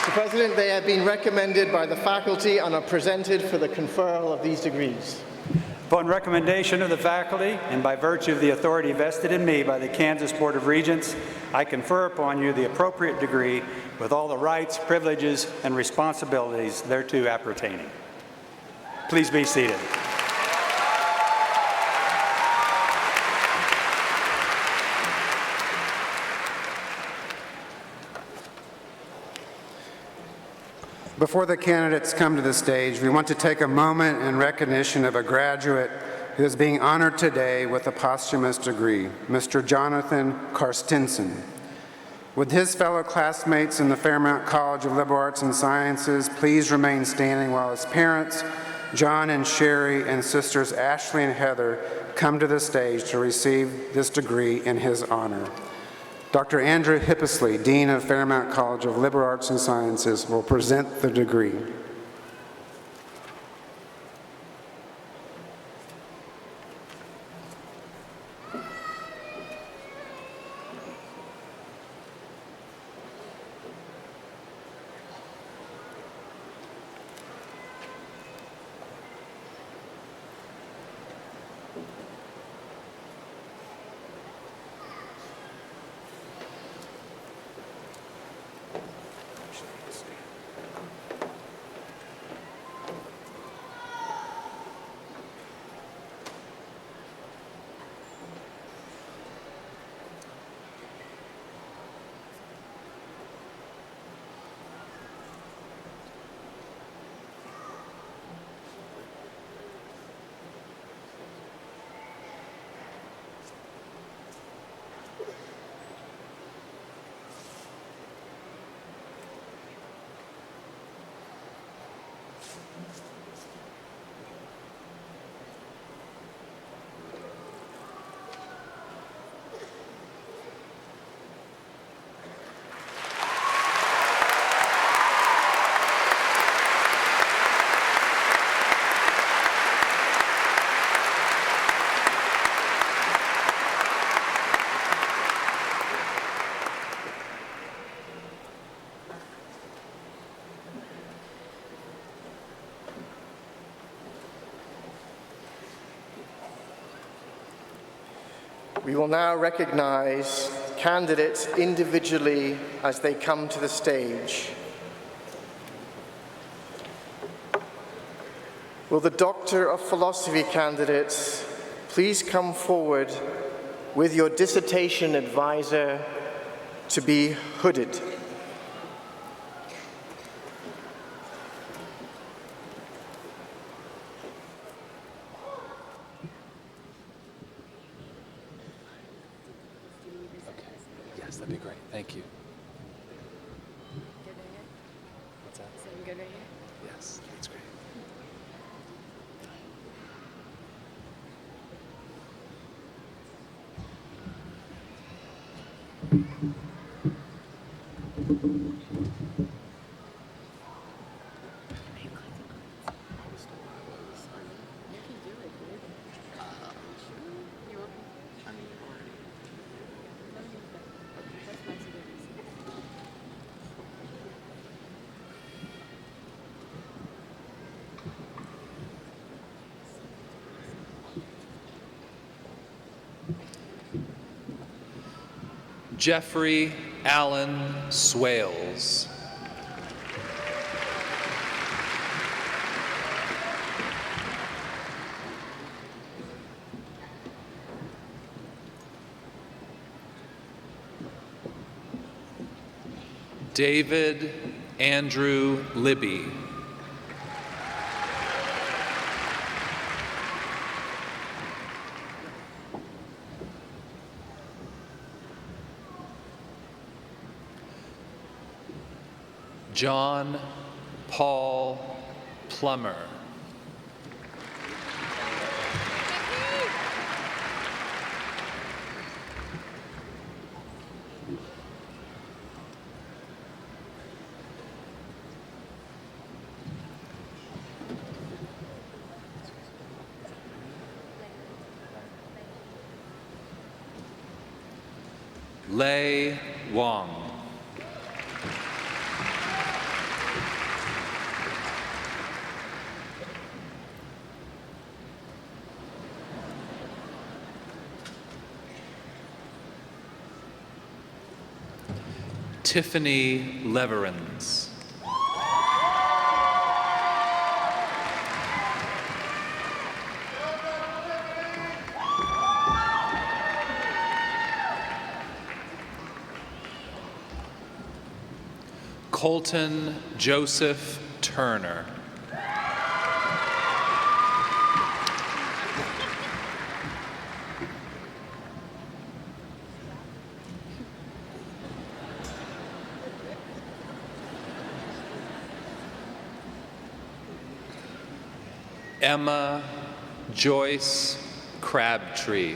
Mr. President, they have been recommended by the faculty and are presented for the conferral of these degrees. Upon recommendation of the faculty and by virtue of the authority vested in me by the Kansas Board of Regents, I confer upon you the appropriate degree with all the rights, privileges, and responsibilities thereto appertaining. Please be seated. Before the candidates come to the stage, we want to take a moment in recognition of a graduate who is being honored today with a posthumous degree, Mr. Jonathan Karstensen. Would his fellow classmates in the Fairmount College of Liberal Arts and Sciences please remain standing while his parents, John and Sherry, and sisters Ashley and Heather come to the stage to receive this degree in his honor. Dr. Andrew Hippisley, Dean of Fairmount College of Liberal Arts and Sciences, will present the degree. We will now recognize candidates individually as they come to the stage. Will the Doctor of Philosophy candidates please come forward with your dissertation advisor to be hooded? Yes, that'd be great. Thank you. What's that? So I'm good right here? Yes, that's great. Jeffrey Allen Swales. David Andrew Libby. John Paul Plummer. Lei Wong. Tiffany Leverins. Colton Joseph Turner. Emma Joyce Crabtree.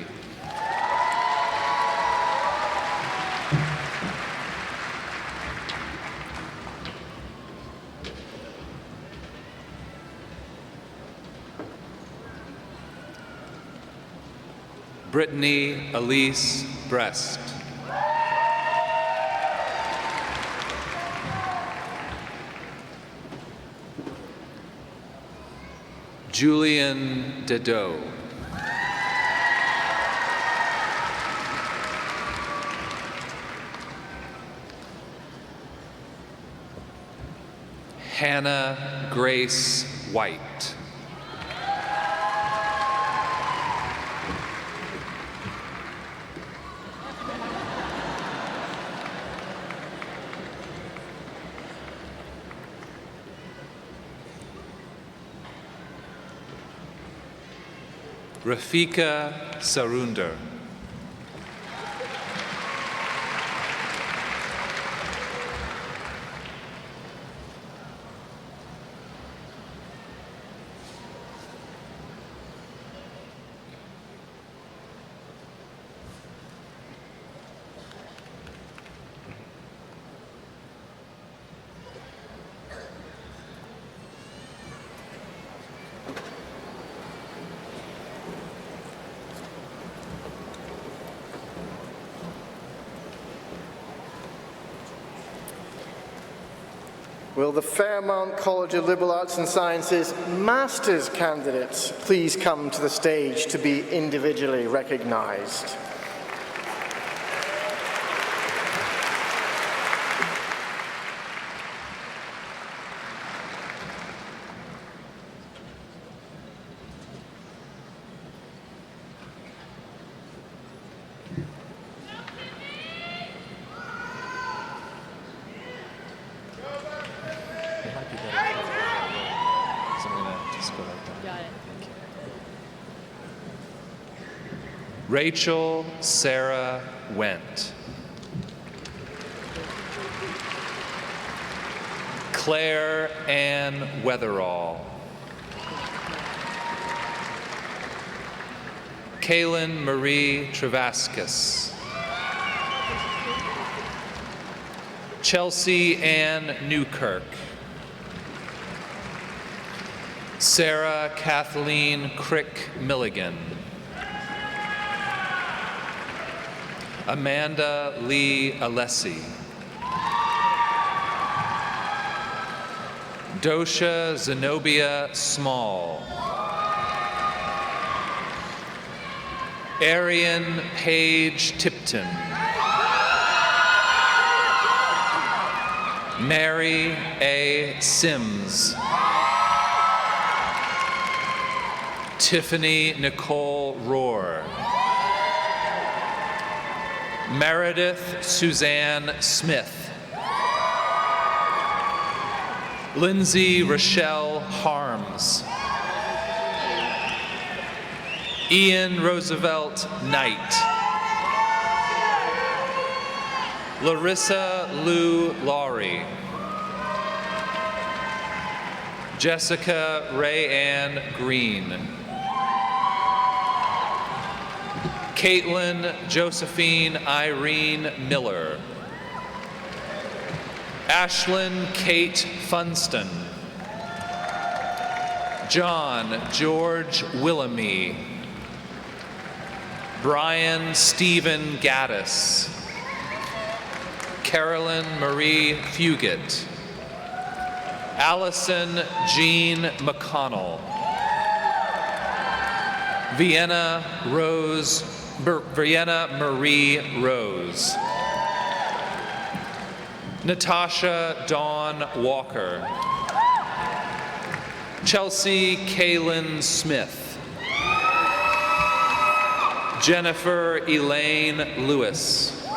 Brittany Elise Brest. Julian Dedeau. Hannah Grace White. Rafika Sarunder. Will the Fairmount College of Liberal Arts and Sciences Master's candidates please come to the stage to be individually recognized? Rachel Sarah Went. Claire Ann Weatherall. Kaylin Marie Travaskis. Chelsea Ann Newkirk. Sarah Kathleen Crick Milligan. Amanda Lee Alessi. Dosha Zenobia Small. Arian Page Tipton. Mary A. Sims. Tiffany Nicole Rohr. Meredith Suzanne Smith. Lindsay Rochelle Harms. Ian Roosevelt Knight. Larissa Lou Laurie. Jessica Ray Ann Green. Caitlin Josephine Irene Miller. Ashlyn Kate Funston. John George Willamie. Brian Stephen Gaddis. Carolyn Marie Fugit. Allison Jean McConnell. Vienna Marie Rose. Natasha Dawn Walker. Chelsea Kaylin Smith. Jennifer Elaine Lewis.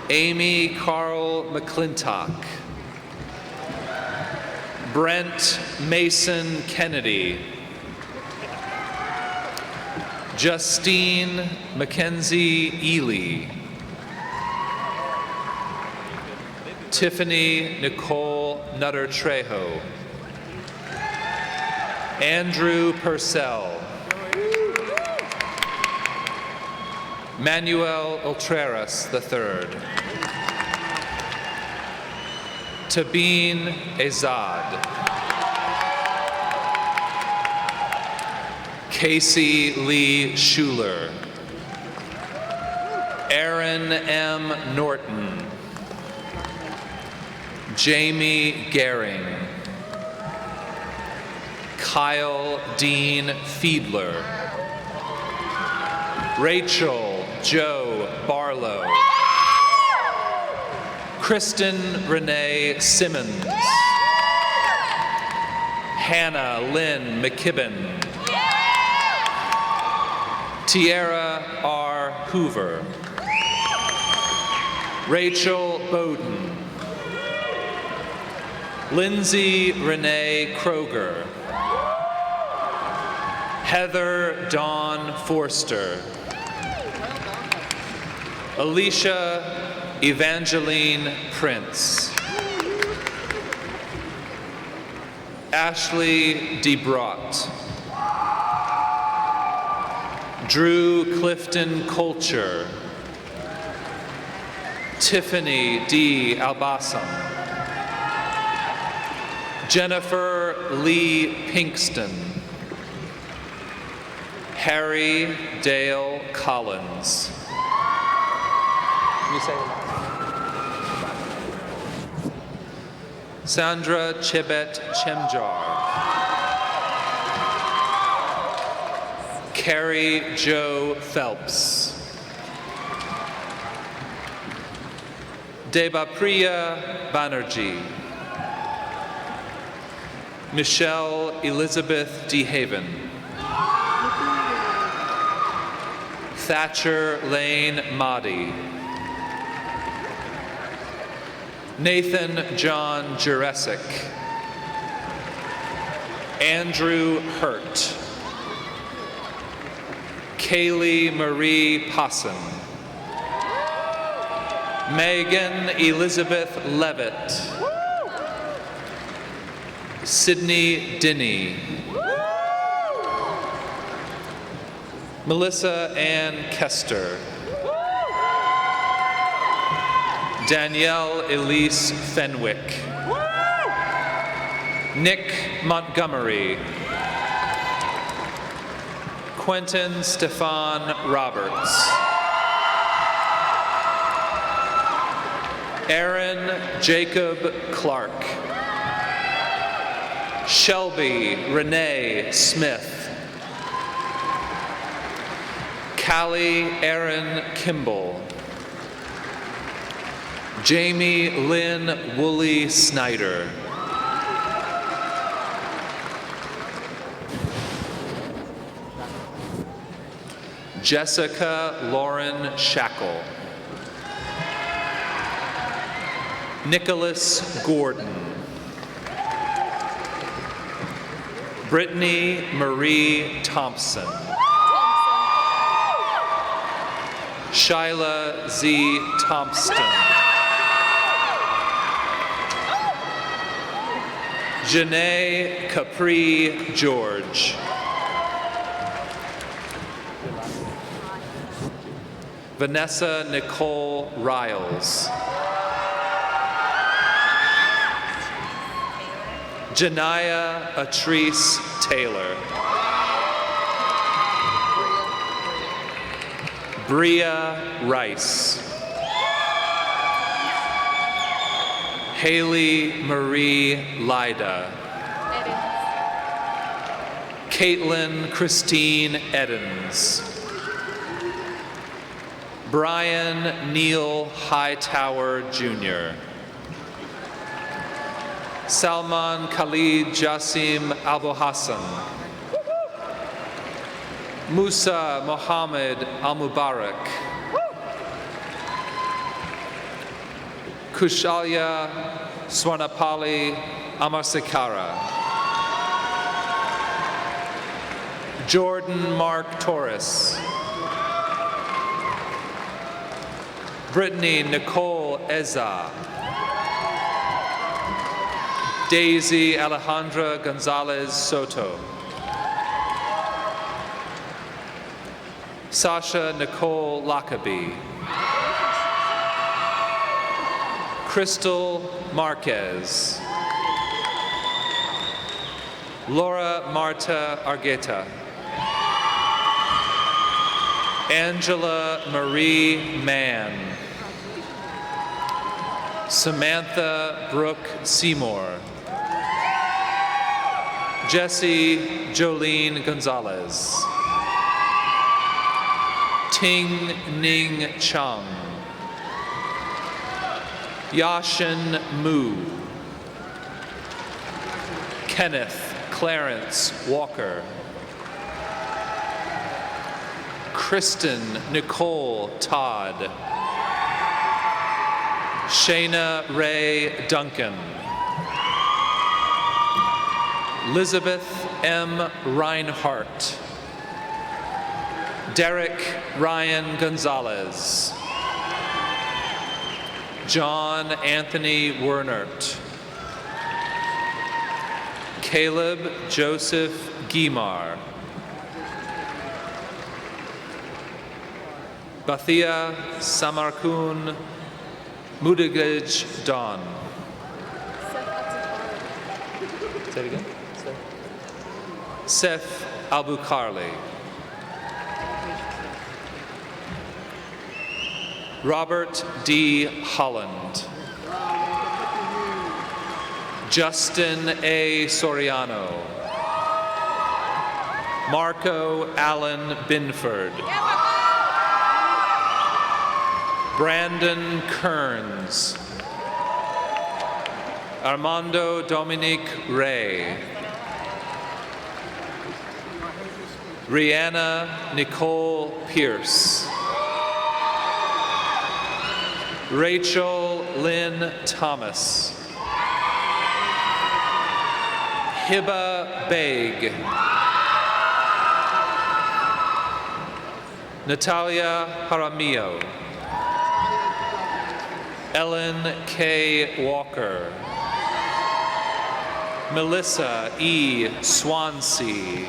Amy Carl McClintock. Brent Mason Kennedy. Justine Mackenzie Ely. Tiffany Nicole Nutter Trejo. Andrew Purcell. Manuel Ultreras III. Tabeen Azad. Casey Lee Schuler. Aaron M. Norton. Jamie Gehring. Kyle Dean Fiedler. Rachel Joe Barlow. Kristen Renee Simmons. Hannah Lynn McKibben. Tiara R. Hoover. Rachel Bowden. Lindsay Renee Kroger. Heather Dawn Forster. Alicia Evangeline Prince. Ashley DeBrott. Drew Clifton Colcher. Tiffany D. Albasam. Jennifer Lee Pinkston. Harry Dale Collins. Can you say Sandra Chebet Chemjar. Carrie Jo Phelps. Debapriya Banerjee. Michelle Elizabeth DeHaven. Thatcher Lane Mahdi. Nathan John Juresic. Andrew Hurt. Kaylee Marie Posson. Megan Elizabeth Levitt. Sydney Dinney. Melissa Ann Kester. Danielle Elise Fenwick. Nick Montgomery. Quentin Stefan Roberts. Aaron Jacob Clark. Shelby Renee Smith. Callie Erin Kimball. Jamie Lynn Woolley Snyder. Jessica Lauren Shackle. Nicholas Gordon. Brittany Marie Thompson. Shyla Z. Thompson. Janae Capri George. Vanessa Nicole Riles. Janaya Atrice Taylor. Bria Rice. Haley Marie Lida. Caitlin Christine Edens. Brian Neil Hightower Jr. Salman Khalid Jassim Al-Hassan. Musa Mohammed Al-Mubarak. Kushalya Swarnapali Amarsekara. Jordan Mark Torres. Brittany Nicole Eza. Daisy Alejandra Gonzalez Soto. Sasha Nicole Lockaby. Crystal Marquez. Laura Marta Argueta. Angela Marie Mann. Samantha Brooke Seymour. Jessie Jolene Gonzalez. Ting Ning Chung. Yashin Mu. Kenneth Clarence Walker. Kristen Nicole Todd. Shayna Ray Duncan. Elizabeth M. Reinhart. Derek Ryan Gonzalez. John Anthony Wernert. Caleb Joseph Guimar. Bathia Samarkun Mudigaj Don. Say it again. Sef Albukarli. Robert D. Holland. Justin A. Soriano. Marco Allen Binford. Brandon Kearns. Armando Dominique Ray. Rihanna Nicole Pierce. Rachel Lynn Thomas. Hiba Baig. Natalia Jaramillo. Ellen K. Walker. Melissa E. Swansea.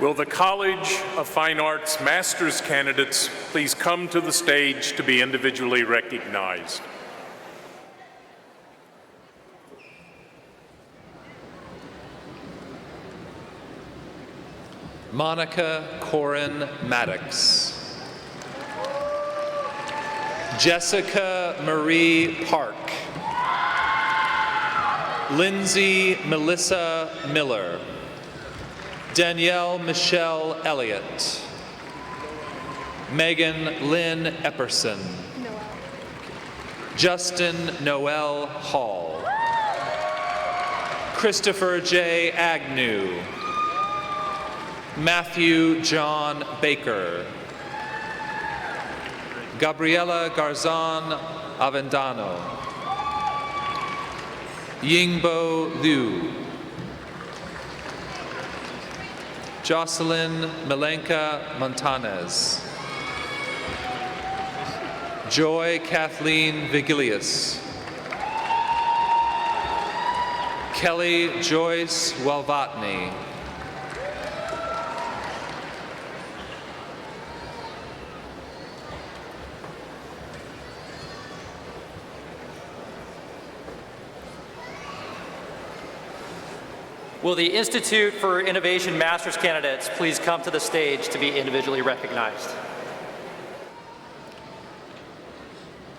Will the College of Fine Arts Master's candidates please come to the stage to be individually recognized? Monica Corin Maddox. Jessica Marie Park. Lindsay Melissa Miller. Danielle Michelle Elliott. Megan Lynn Epperson. Justin Noel Hall. Christopher J. Agnew. Matthew John Baker. Gabriela Garzon Avendano. Yingbo Liu. Jocelyn Milenka Montanez. Joy Kathleen Vigilius. Kelly Joyce Walvatny. Will the Institute for Innovation Master's candidates please come to the stage to be individually recognized?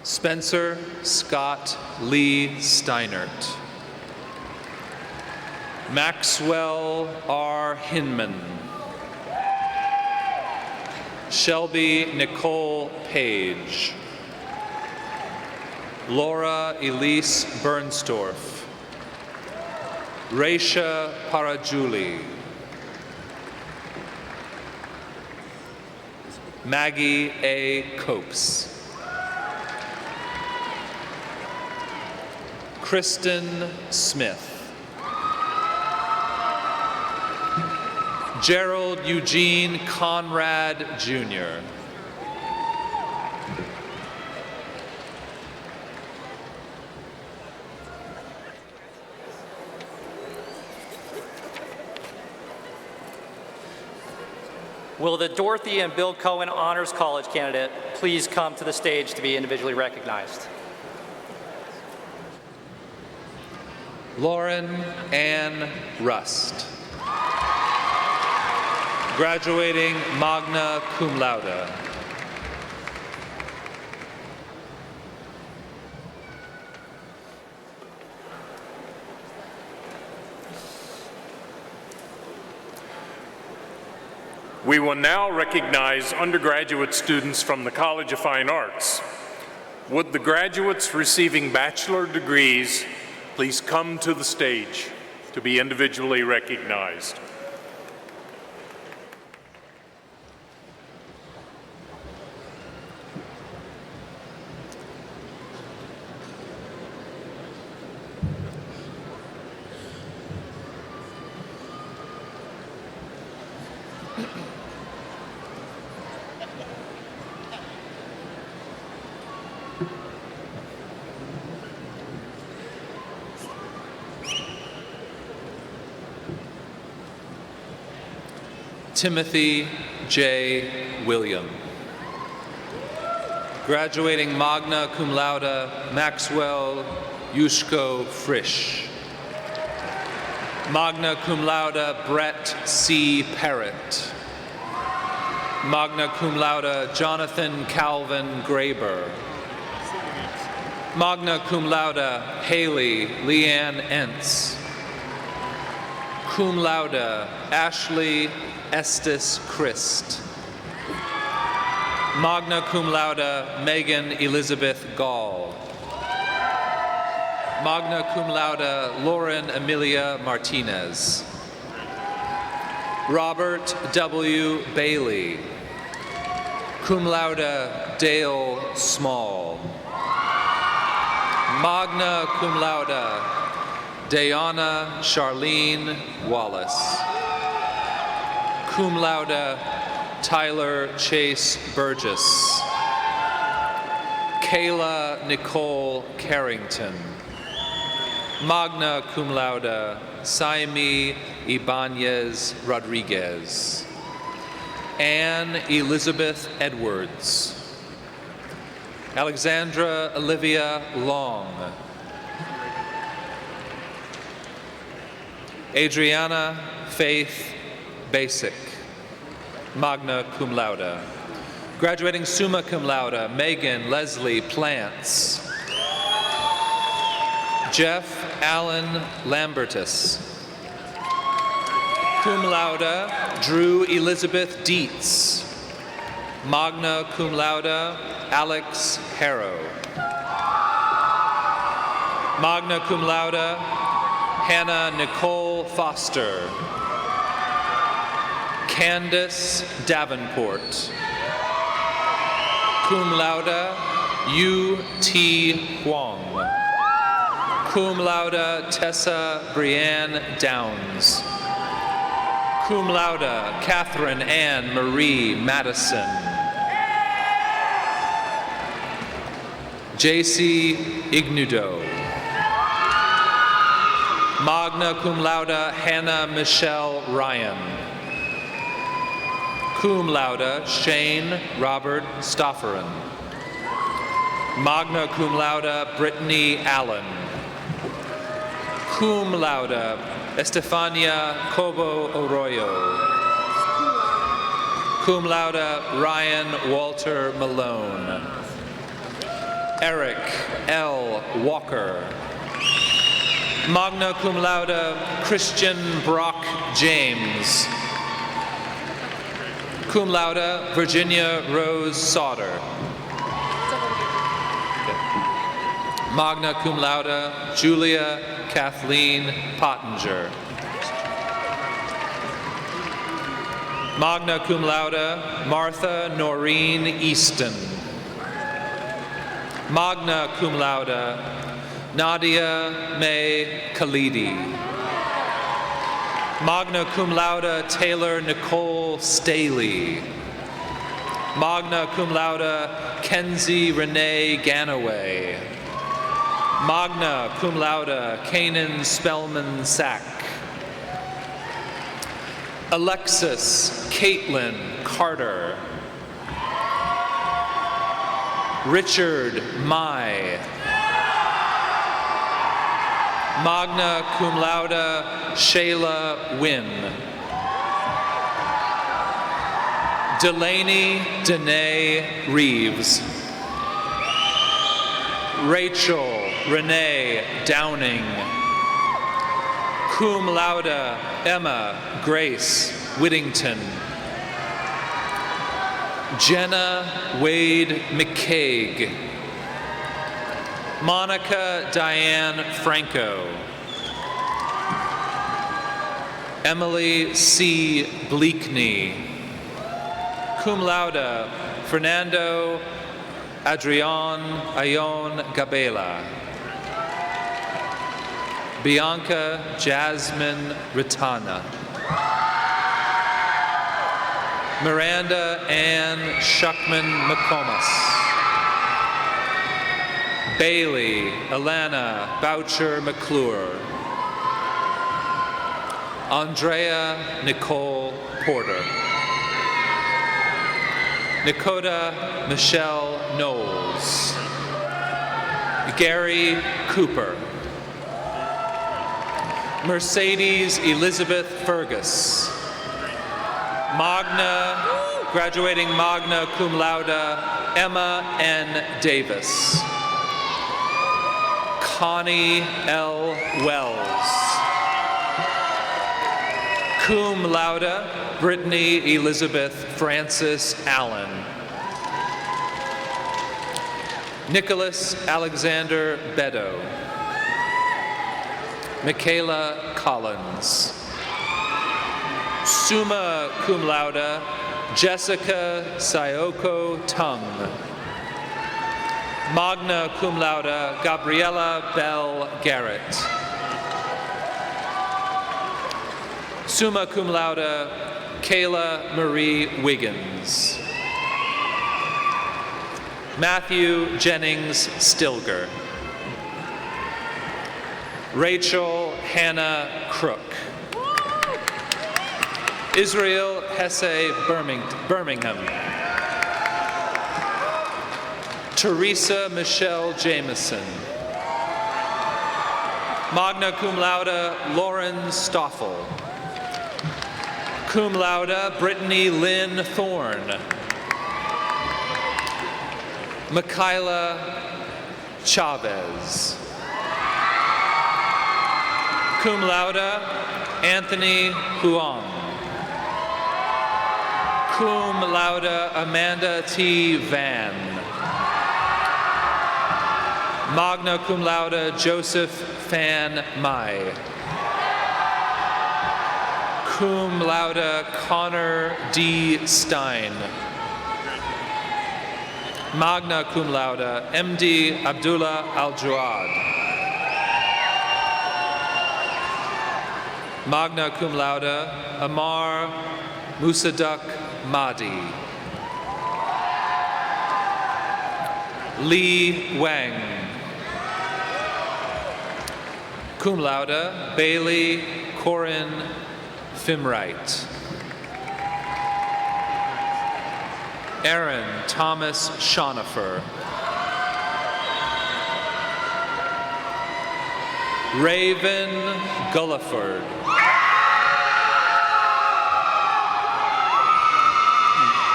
Spencer Scott Lee Steinert. Maxwell R. Hinman. Shelby Nicole Page. Laura Elise Bernstorff. Raisha Parajuli. Maggie A. Copes. Kristen Smith. Gerald Eugene Conrad, Jr. Will the Dorothy and Bill Cohen Honors College candidate please come to the stage to be individually recognized? Lauren Ann Rust. Graduating magna cum laude. We will now recognize undergraduate students from the College of Fine Arts. Would the graduates receiving bachelor degrees please come to the stage to be individually recognized? Timothy J. William. Graduating magna cum laude, Maxwell Yushko Frisch. Magna cum laude Brett C. Parrott. Magna cum laude Jonathan Calvin Graber. Magna cum laude Haley Leanne Entz. Cum laude Ashley Estes Christ. Magna cum laude Megan Elizabeth Gall. Magna cum laude Lauren Amelia Martinez. Robert W. Bailey. Cum laude Dale Small. Magna cum laude Dayana Charlene Wallace. Cum laude Tyler Chase Burgess. Kayla Nicole Carrington. Magna cum laude Saimi Ibanez Rodriguez. Anne Elizabeth Edwards. Alexandra Olivia Long. Adriana Faith Basic. Magna cum laude. Graduating summa cum laude, Megan Leslie Plants. Jeff Allen Lambertus. Cum laude, Drew Elizabeth Dietz. Magna cum laude, Alex Harrow. Magna cum laude, Hannah Nicole Foster. Candace Davenport. Cum laude, Yu T. Huang. Cum laude, Tessa Brianne Downs. Cum laude, Catherine Ann Marie Madison. J.C. Ignudo. Magna cum laude, Hannah Michelle Ryan. Cum laude, Shane Robert Stofferin. Magna cum laude, Brittany Allen. Cum laude, Estefania Cobo Arroyo. Cum laude, Ryan Walter Malone. Eric L. Walker. Magna cum laude, Christian Brock James. Cum laude, Virginia Rose Sauter. Magna cum laude, Julia Kathleen Pottinger. Magna cum laude, Martha Noreen Easton. Magna cum laude, Nadia May Khalidi. Magna cum laude, Taylor Nicole Staley. Magna cum laude, Kenzie Renee Ganaway. Magna cum laude, Kanan Spellman Sack. Alexis Caitlin Carter. Richard Mai. Magna cum laude, Shayla Wynn. Delaney Danae Reeves. Rachel Renee Downing. Cum laude, Emma Grace Whittington. Jenna Wade McCaig. Monica Diane Franco. Emily C. Bleakney. Cum laude, Fernando Adrian Ayon Gabela. Bianca Jasmine Ritana. Miranda Ann Shuckman McComas. Bailey Alana Boucher McClure. Andrea Nicole Porter. Nakota Michelle Knowles. Gary Cooper. Mercedes Elizabeth Fergus. Graduating magna cum laude, Emma N. Davis. Connie L. Wells. Cum laude, Brittany Elizabeth Francis Allen. Nicholas Alexander Beddoe. Michaela Collins. Summa cum laude, Jessica Sayoko Tung. Magna cum laude, Gabriella Bell Garrett. Summa cum laude, Kayla Marie Wiggins. Matthew Jennings Stilger. Rachel Hannah Crook. Israel Hesse Birmingham. Teresa Michelle Jameson. Magna cum laude, Lauren Stoffel. Cum laude, Brittany Lynn Thorne. Michaela Chavez. Cum laude, Anthony Huang. Cum laude, Amanda T. Van. Magna cum laude, Joseph Fan Mai. Cum laude, Connor D. Stein. Magna cum laude, MD Abdullah Al-Jawad. Magna cum laude, Amar Musadak Mahdi. Li Wang. Cum laude, Bailey Corin Fimwright. Aaron Thomas Schoenifer. Raven Gulliford.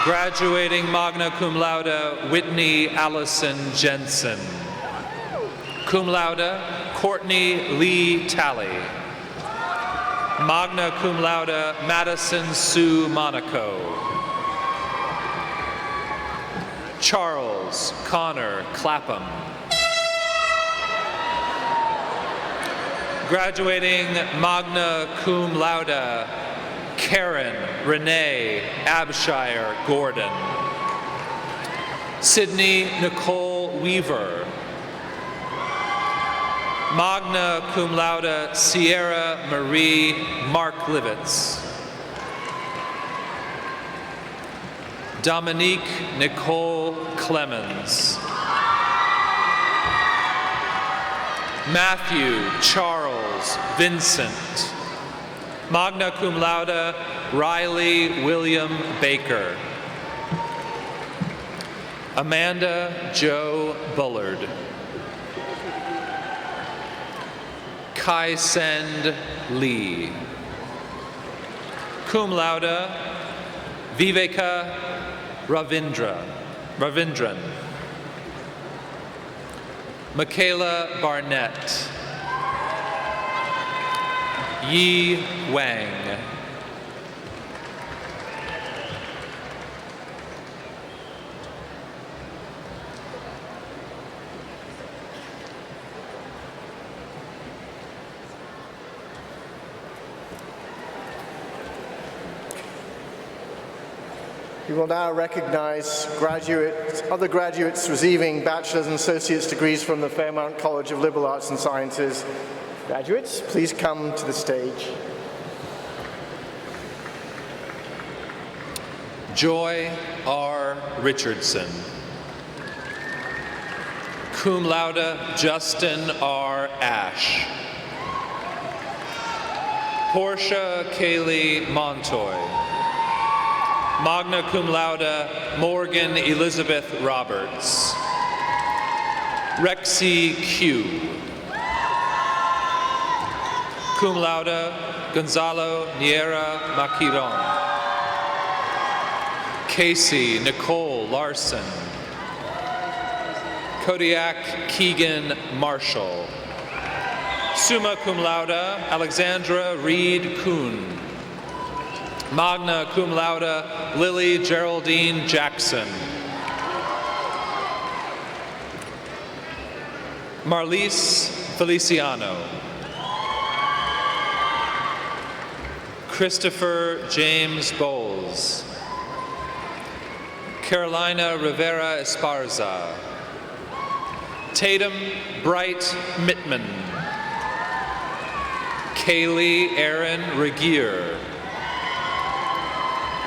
Graduating magna cum laude, Whitney Allison Jensen. Cum laude, Courtney Lee Talley. Magna cum laude, Madison Sue Monaco. Charles Connor Clapham. Graduating magna cum laude, Karen Renee Abshire Gordon. Sydney Nicole Weaver. Magna cum laude, Sierra Marie Marklivitz. Dominique Nicole Clemens. Matthew Charles Vincent. Magna cum laude, Riley William Baker. Amanda Jo Bullard. Kai Send Lee. Cum laude, Viveka Ravindran. Michaela Barnett. Yi Wang. We will now recognize other graduates receiving bachelor's and associate's degrees from the Fairmount College of Liberal Arts and Sciences. Graduates, please come to the stage. Joy R. Richardson. Cum laude, Justin R. Ash. Portia Kaylee Montoy. Magna cum laude, Morgan Elizabeth Roberts. Rexy Q. Cum laude, Gonzalo Niera Maquiron. Casey Nicole Larson. Kodiak Keegan Marshall. Summa cum laude, Alexandra Reed Kuhn. Magna cum laude, Lily Geraldine Jackson. Marlise Feliciano. Christopher James Bowles. Carolina Rivera Esparza. Tatum Bright Mittman. Kaylee Aaron Regier.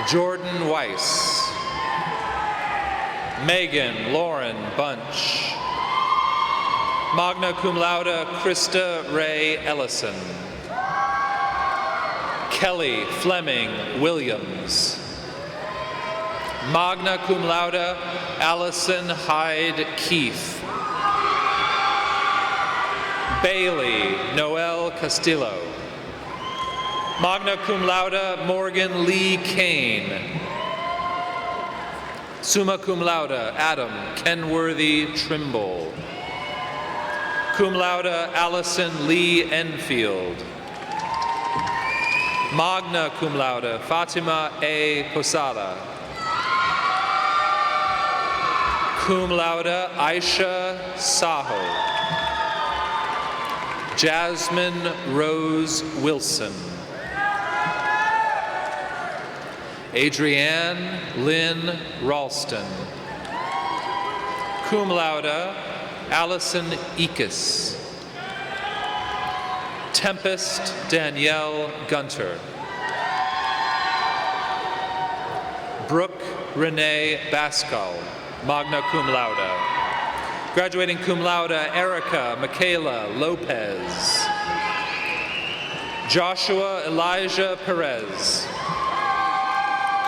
Jordan Weiss. Megan Lauren Bunch. Magna cum laude, Krista Ray Ellison. Kelly Fleming Williams. Magna cum laude, Allison Hyde Keith. Bailey Noel Castillo. Magna cum laude, Morgan Lee Kane. Summa cum laude, Adam Kenworthy Trimble. Cum laude, Allison Lee Enfield. Magna cum laude, Fatima A. Posada. Cum laude, Aisha Saho. Jasmine Rose Wilson. Adrienne Lynn Ralston. Cum laude, Allison Ekus. Tempest Danielle Gunter. Brooke Renee Bascal, magna cum laude. Graduating cum laude, Erica Michaela Lopez. Joshua Elijah Perez.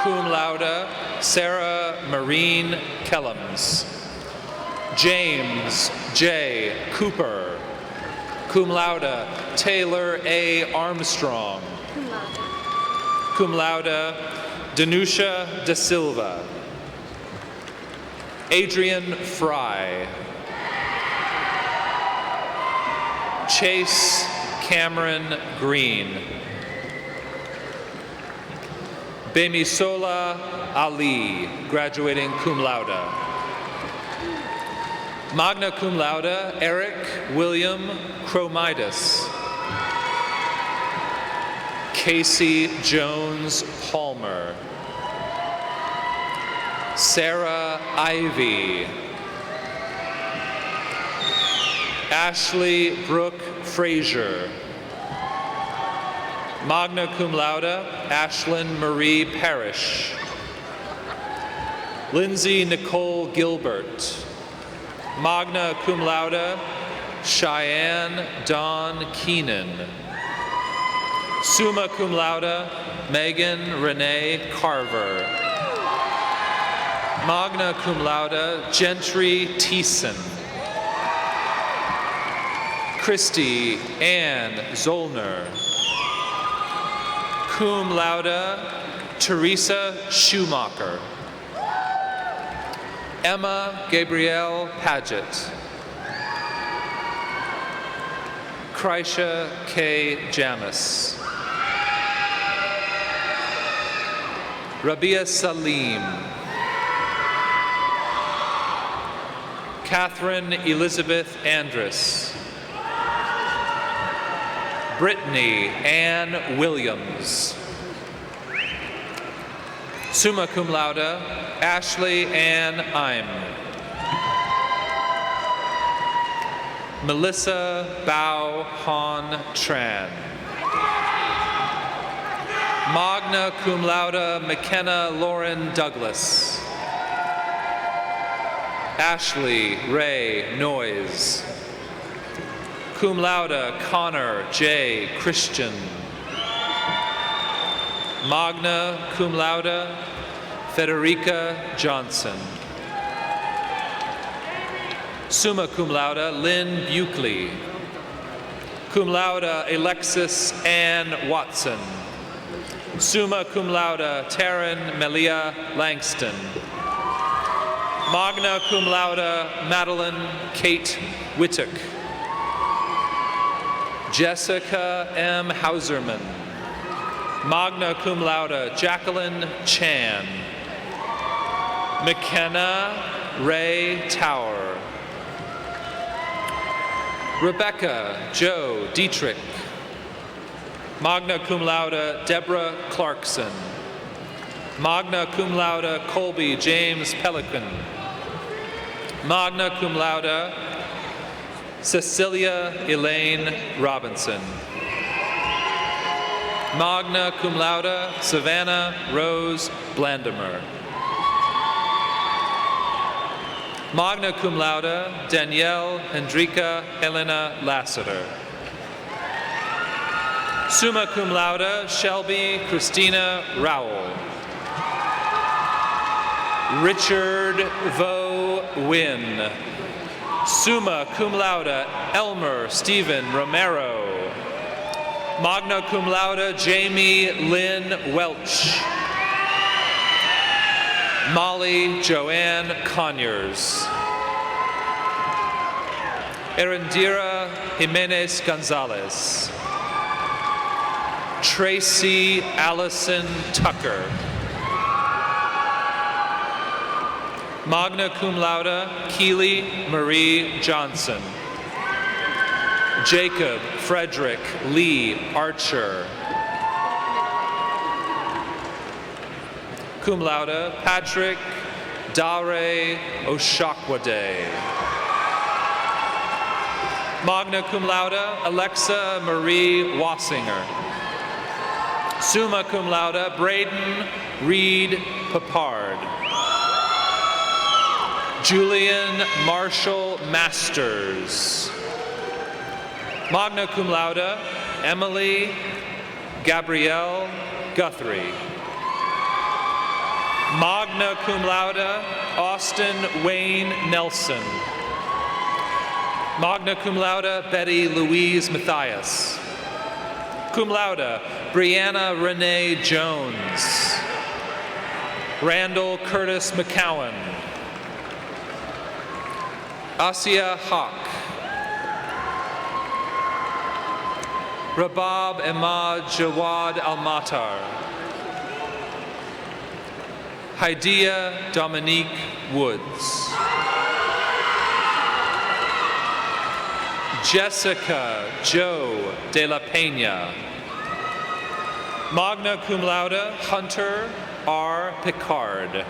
Cum laude, Sarah Marine Kellums. James J. Cooper. Cum laude, Taylor A. Armstrong. Cum laude, Danusha Da Silva. Adrian Fry. Chase Cameron Green. Bemisola Ali, graduating cum laude. Magna cum laude, Eric William Chromidas. Casey Jones Palmer. Sarah Ivy. Ashley Brooke Frazier. Magna cum laude, Ashlyn Marie Parrish. Lindsay Nicole Gilbert. Magna cum laude, Cheyenne Dawn Keenan. Summa cum laude, Megan Renee Carver. Magna cum laude, Gentry Thiessen. Christy Ann Zollner. Cum laude, Teresa Schumacher. Emma Gabrielle Paget. Kreisha K. Jamis. Rabia Salim. Catherine Elizabeth Andrus. Brittany Ann Williams. Summa cum laude, Ashley Ann Im. Melissa Bao Han Tran. Magna cum laude, McKenna Lauren Douglas. Ashley Ray Noyes. Cum laude, Connor J. Christian. Magna cum laude, Federica Johnson. Summa cum laude, Lynn Buckley. Cum laude, Alexis Ann Watson. Summa cum laude, Taryn Melia Langston. Magna cum laude, Madeline Kate Wittock. Jessica M. Hauserman. Magna cum laude, Jacqueline Chan. McKenna Ray Tower. Rebecca Jo Dietrich. Magna cum laude, Deborah Clarkson. Magna cum laude, Colby James Pelican. Magna cum laude, Cecilia Elaine Robinson. Magna cum laude, Savannah Rose Blandimer. Magna cum laude, Danielle Hendrika Helena Lassiter. Summa cum laude, Shelby Christina Rowell. Richard Vo Wynn. Summa cum laude, Elmer Stephen Romero. Magna cum laude, Jamie Lynn Welch. Molly Joanne Conyers. Erendira Jimenez Gonzalez. Tracy Allison Tucker. Magna cum laude, Keely Marie Johnson. Jacob Frederick Lee Archer. Cum laude, Patrick Dare Oshakwade. Magna cum laude, Alexa Marie Wassinger. Summa cum laude, Braden Reed Papard. Julian Marshall Masters. Magna cum laude, Emily Gabrielle Guthrie. Magna cum laude, Austin Wayne Nelson. Magna cum laude, Betty Louise Mathias. Cum laude, Brianna Renee Jones. Randall Curtis McCowan. Asia Hawk. Rabab Ahmad Jawad Almatar. Haidia Dominique Woods. Jessica Jo de la Peña. Magna cum laude, Hunter R. Picard.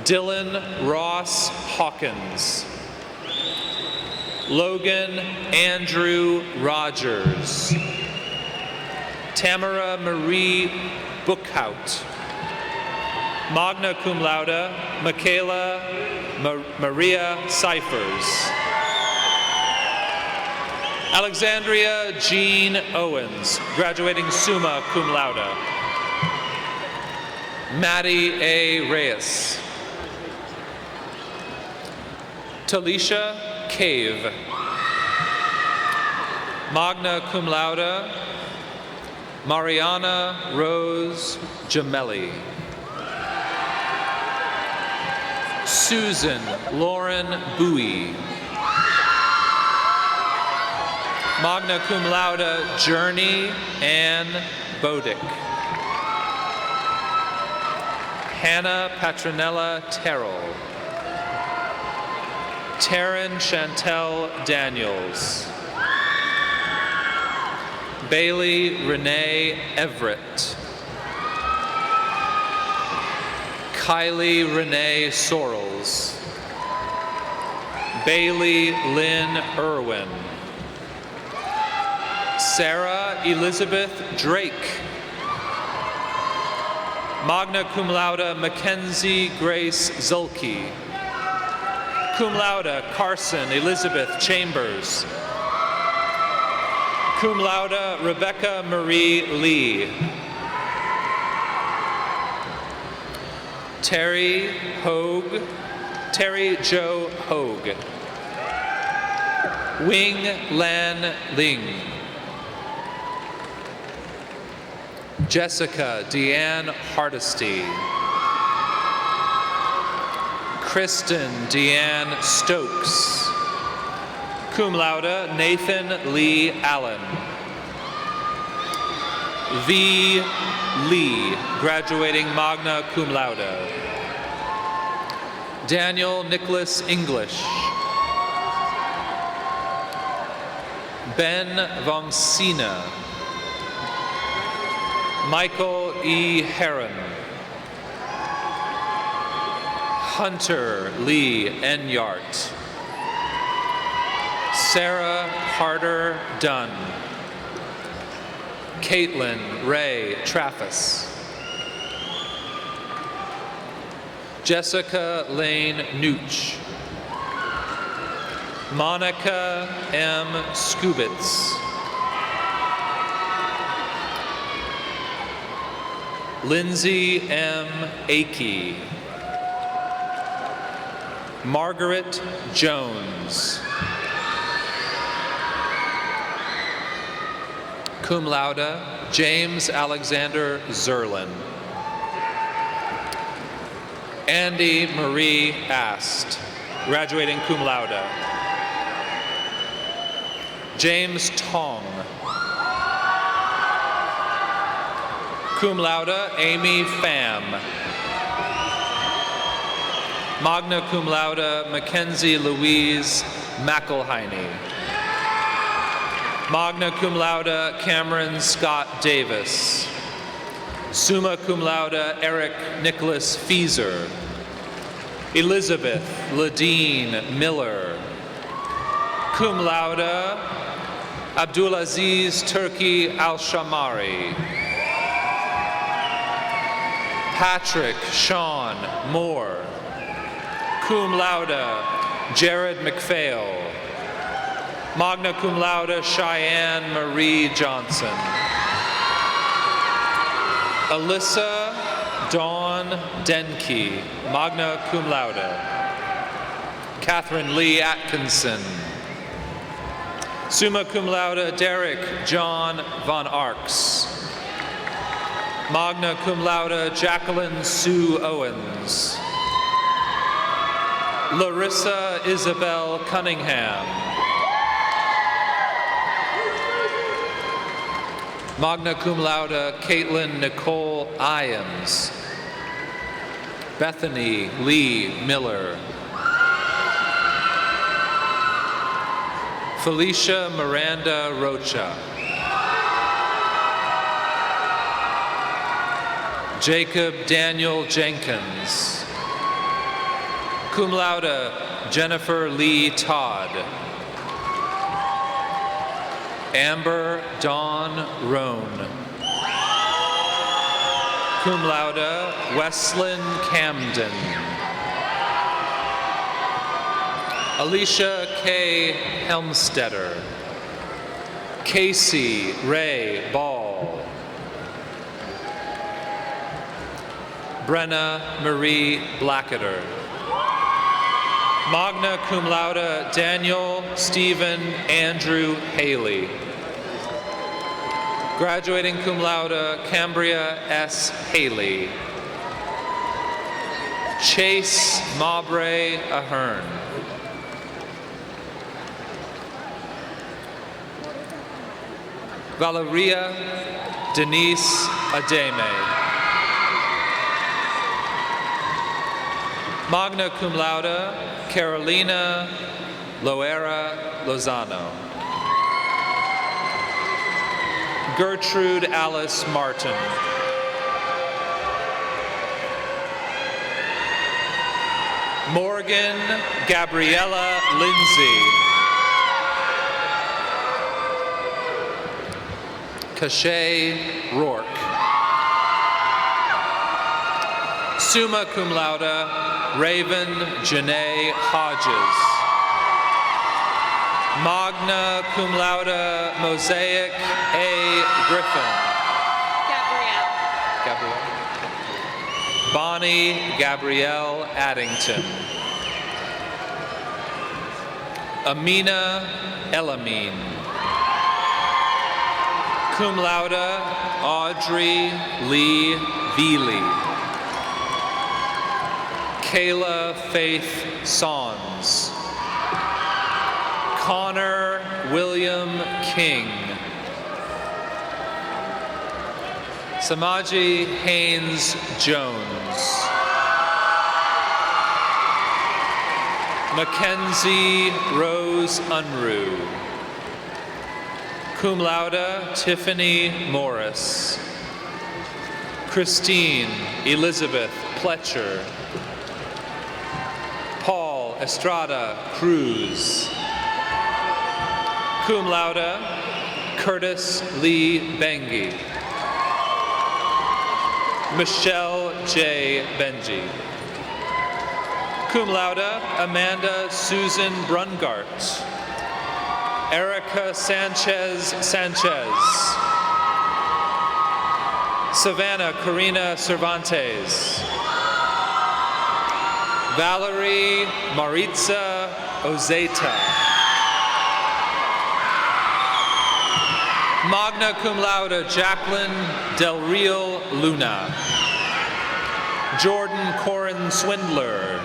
Dylan Ross Hawkins. Logan Andrew Rogers. Tamara Marie Bookhout. Magna cum laude, Michaela Maria Cyphers. Alexandria Jean Owens, graduating summa cum laude. Maddie A. Reyes. Talisha Cave. Magna cum laude, Mariana Rose Gemelli. Susan Lauren Bowie. Magna cum laude, Journey Ann Bodick. Hannah Patronella Terrell. Taryn Chantel Daniels. Bailey Renee Everett. Kylie Renee Sorrells. Bailey Lynn Irwin. Sarah Elizabeth Drake. Magna cum laude, Mackenzie Grace Zulke. Cum laude, Carson Elizabeth Chambers. Cum laude, Rebecca Marie Lee. Terry Hogue Terry Jo Hogue. Wing Lan Ling. Jessica Deanne Hardesty. Kristen Deanne Stokes. Cum laude, Nathan Lee Allen. V. Lee, graduating magna cum laude. Daniel Nicholas English. Ben Vongsina. Michael E. Heron. Hunter Lee Enyart. Sarah Harder Dunn. Caitlin Ray Traffus. Jessica Lane Nooch. Monica M. Skubitz. Lindsay M. Akey. Margaret Jones. Cum laude, James Alexander Zerlin. Andy Marie Ast, graduating cum laude. James Tong. Cum laude, Amy Pham. Magna cum laude, Mackenzie Louise McElhiney. Magna cum laude, Cameron Scott Davis. Summa cum laude, Eric Nicholas Fieser. Elizabeth Ladine Miller. Cum laude, Abdulaziz Turki Al-Shamari. Patrick Sean Moore. Cum laude, Jared McPhail. Magna cum laude, Cheyenne Marie Johnson. Alyssa Dawn Denke, magna cum laude. Catherine Lee Atkinson. Summa cum laude, Derek John Von Arks. Magna cum laude, Jacqueline Sue Owens. Larissa Isabel Cunningham. Magna cum laude, Caitlin Nicole Iams. Bethany Lee Miller. Felicia Miranda Rocha. Jacob Daniel Jenkins. Cum laude, Jennifer Lee Todd. Amber Dawn Roan. Cum laude, Weslyn Camden. Alicia K. Helmstetter. Casey Ray Ball. Brenna Marie Blacketer. Magna cum laude, Daniel Stephen Andrew Haley. Graduating cum laude, Cambria S. Haley. Chase Maubrey Ahern. Valeria Denise Ademe. Magna cum laude, Carolina Loera Lozano. Gertrude Alice Martin. Morgan Gabriella Lindsay. Kashay Rourke. Summa cum laude, Raven Janae Hodges. Magna cum laude, Mosaic A. Griffin. Gabrielle. Bonnie Gabrielle Addington. Amina Elamin. Cum laude, Audrey Lee Veely. Kayla Faith Sons. Connor William King. Samaji Haynes Jones. Mackenzie Rose Unruh. Cum laude, Tiffany Morris. Christine Elizabeth Pletcher. Paul Estrada Cruz. Cum laude, Curtis Lee Bengi. Michelle J. Benji. Cum laude, Amanda Susan Brungart. Erica Sanchez Sanchez. Savannah Karina Cervantes. Valerie Maritza Ozeta. Magna cum laude, Jacqueline Del Real Luna. Jordan Corin Swindler.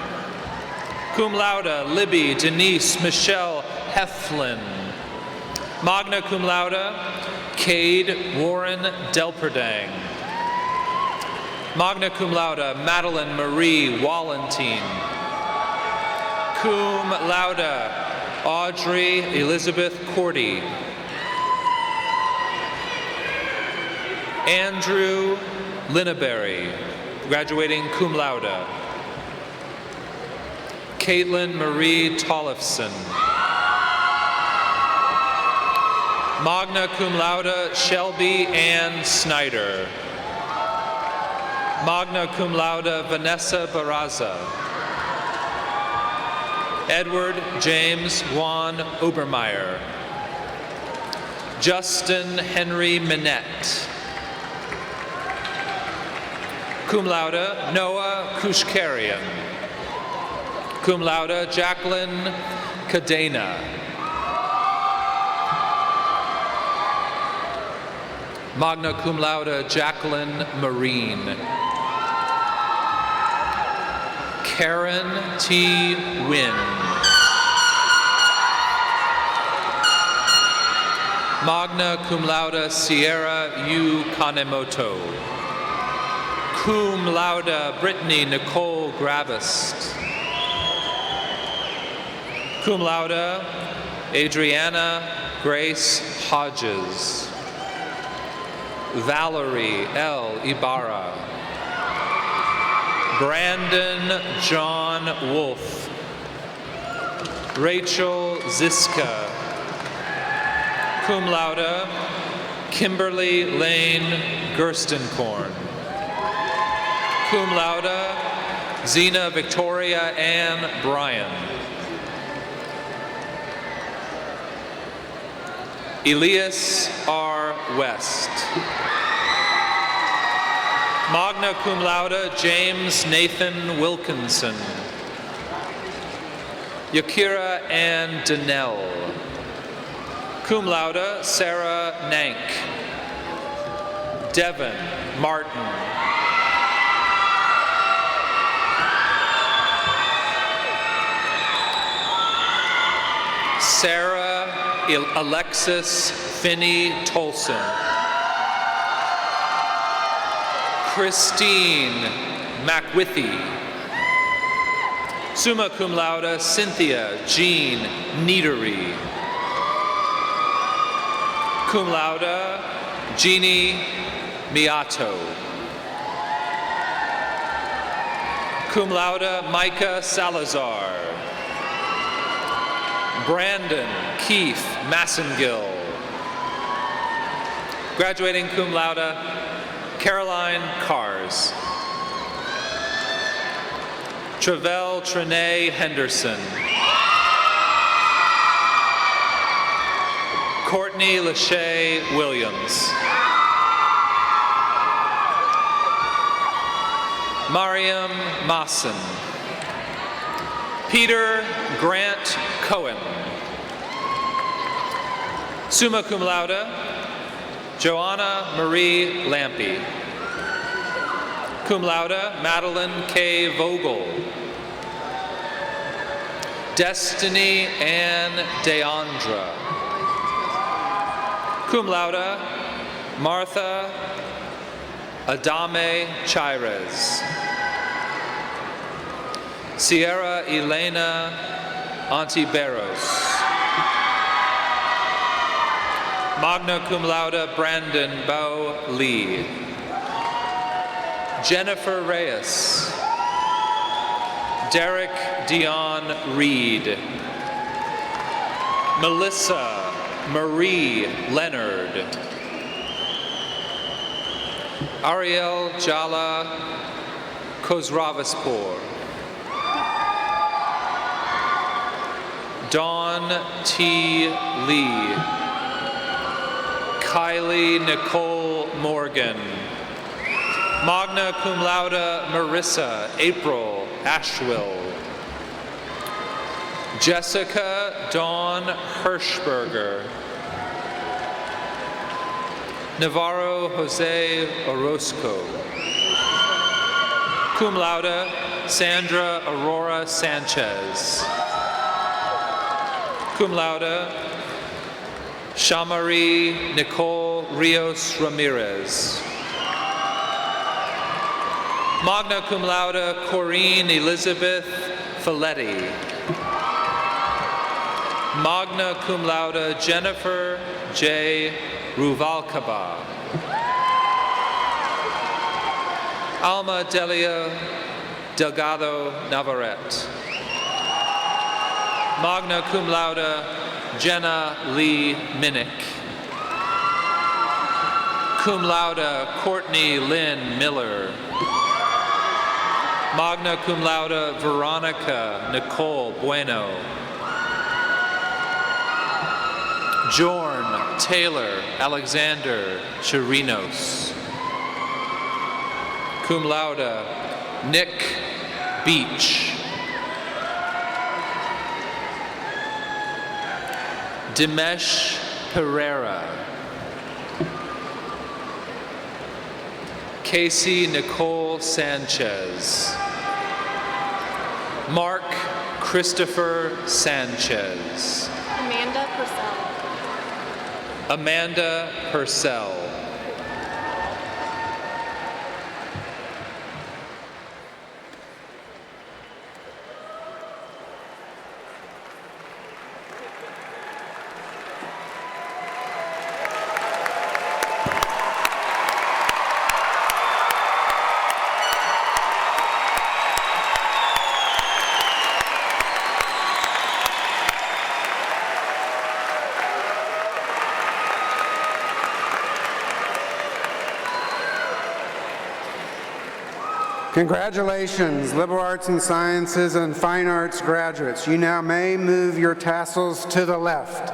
Cum laude, Libby Denise Michelle Heflin. Magna cum laude, Cade Warren Delperdang. Magna cum laude, Madeline Marie Wallentine. Cum laude, Audrey Elizabeth Cordy. Andrew Linneberry, graduating cum laude. Caitlin Marie Tollefson. Magna cum laude, Shelby Ann Snyder. Magna cum laude, Vanessa Barraza. Edward James Juan Obermeyer. Justin Henry Minette. Cum laude, Noah Kushkarian. Cum laude, Jacqueline Cadena. Magna cum laude, Jacqueline Marine. Karen T. Wynn. Magna cum laude, Sierra U. Kanemoto. Cum laude, Brittany Nicole Gravest. Cum laude, Adriana Grace Hodges. Valerie L. Ibarra. Brandon John Wolf. Rachel Ziska. Cum laude, Kimberly Lane Gerstenkorn. Cum laude, Zena Victoria Ann Bryan. Elias R. West. Magna cum laude, James Nathan Wilkinson. Yakira Ann Donnell. Cum laude, Sarah Nank. Devin Martin. Sarah Alexis Finney Tolson. Christine McWithy. Summa cum laude, Cynthia Jean Neatery. Cum laude, Jeannie Miato. Cum laude, Micah Salazar. Brandon Keith Massengill. Graduating cum laude, Caroline Cars. Travell Trinae Henderson. Courtney Lachey Williams. Mariam Maassen. Peter Grant Cohen. Summa cum laude, Joanna Marie Lampy. Cum laude, Madeline K. Vogel. Destiny Ann Deandra. Cum laude, Martha Adame Chairez. Sierra Elena Antiberos. Magna cum laude, Brandon Bao Lee. Jennifer Reyes. Derek Dion Reed. Melissa Marie Leonard. Ariel Jala Kozravaspor. Dawn T. Lee. Kylie Nicole Morgan. Magna cum laude, Marissa April Ashwill. Jessica Dawn Hirschberger. Navarro Jose Orozco. Cum laude, Sandra Aurora Sanchez. Cum laude, Shamari Nicole Rios Ramirez. Magna cum laude, Corinne Elizabeth Folletti. Magna cum laude, Jennifer J. Ruvalcaba. Alma Delia Delgado Navarrete. Magna cum laude, Jenna Lee Minnick. Cum laude, Courtney Lynn Miller. Magna cum laude, Veronica Nicole Bueno. Jorn Taylor Alexander Chirinos. Cum laude, Nick Beach. Dimesh Pereira. Casey Nicole Sanchez. Mark Christopher Sanchez. Amanda Purcell. Amanda Purcell. Congratulations, liberal arts and sciences and fine arts graduates. You now may move your tassels to the left.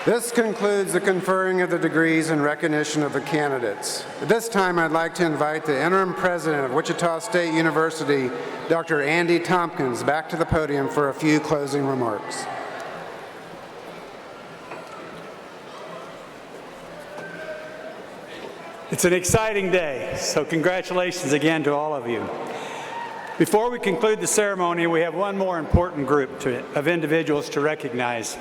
This concludes the conferring of the degrees and recognition of the candidates. At this time, I'd like to invite the interim president of Wichita State University, Dr. Andy Tompkins, back to the podium for a few closing remarks. It's an exciting day, so congratulations again to all of you. Before we conclude the ceremony, we have one more important group of individuals to recognize.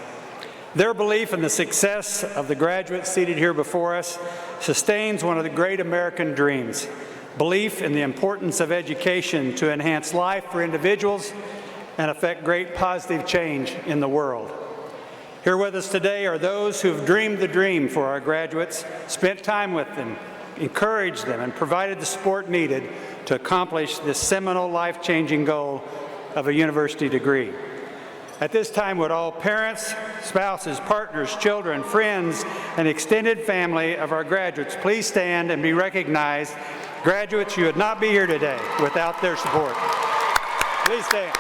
Their belief in the success of the graduates seated here before us sustains one of the great American dreams, belief in the importance of education to enhance life for individuals and affect great positive change in the world. Here with us today are those who have dreamed the dream for our graduates, spent time with them, encouraged them, and provided the support needed to accomplish this seminal life-changing goal of a university degree. At this time, would all parents, spouses, partners, children, friends, and extended family of our graduates please stand and be recognized. Graduates, you would not be here today without their support. Please stand.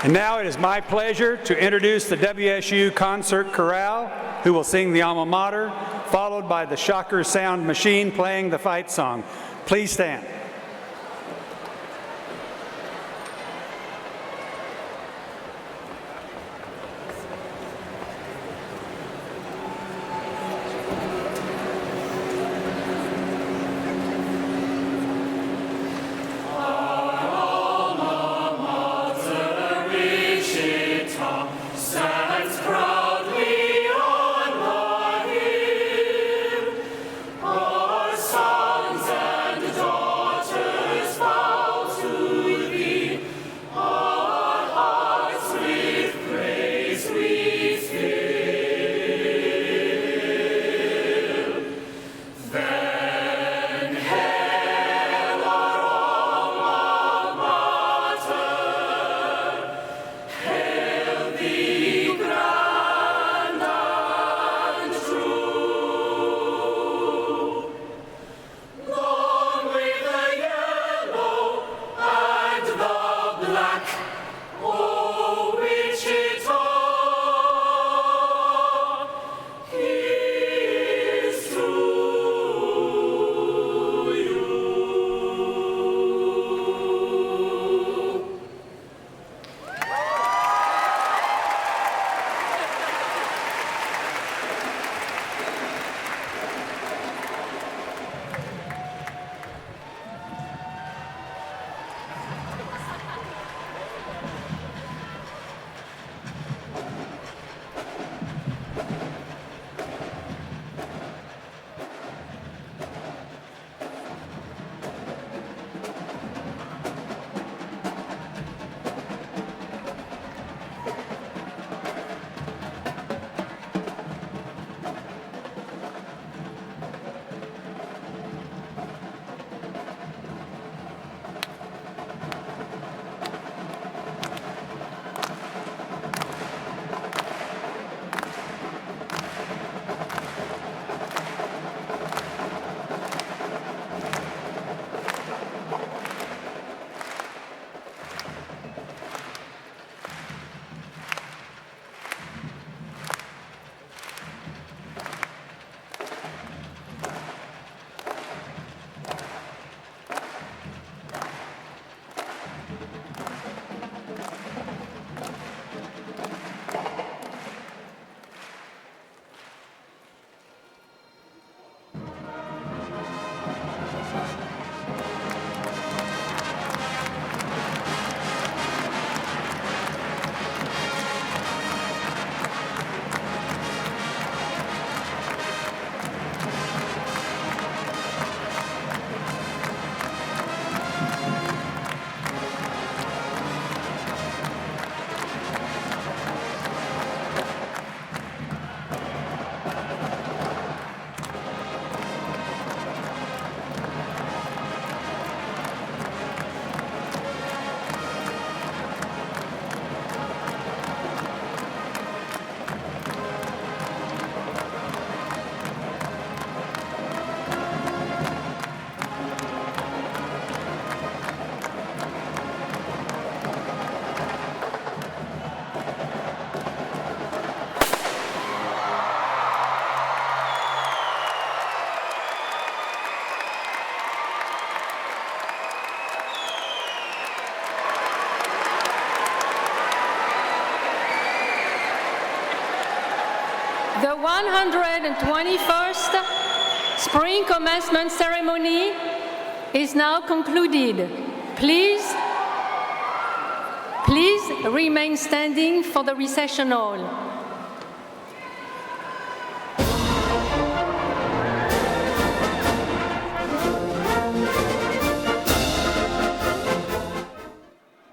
And now it is my pleasure to introduce the WSU Concert Chorale, who will sing the alma mater, followed by the Shocker Sound Machine playing the fight song. Please stand. The 121st Spring Commencement ceremony is now concluded. Please remain standing for the recessional.